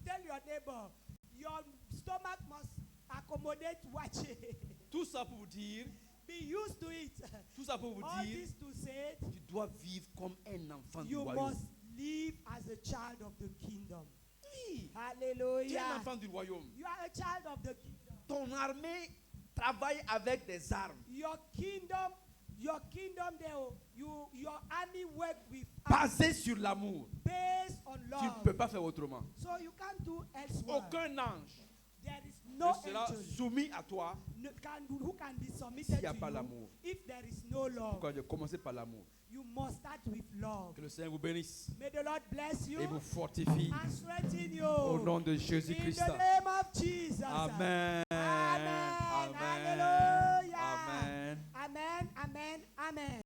Tell your neighbor, your stomach must accommodate wache. Tout ça pour vous dire, Be used to it. tout ça pour vous All dire, this to say, tu dois vivre comme un enfant du you royaume. must live as a child of the kingdom. Oui, tu es un Hallelujah. enfant du royaume. You are a child of the kingdom. Ton armée travaille avec des armes. Your kingdom, your army work with Basé sur l'amour. based on Tu ne love. peux pas faire autrement. So you can't do elsewhere. Aucun ange There is ne no sera angel soumis à toi who can be s'il submitted n'y a to pas you l'amour. if there is no love. Pourquoi j'ai commencé par l'amour. You must start with love. Que le Seigneur vous bénisse May the Lord bless you et vous fortifie and strengthen you. au nom de In Jésus-Christ. the name of Jesus. Amen. Amen. Amen. Hallelujah. Amen. Amen. Amen. Amen.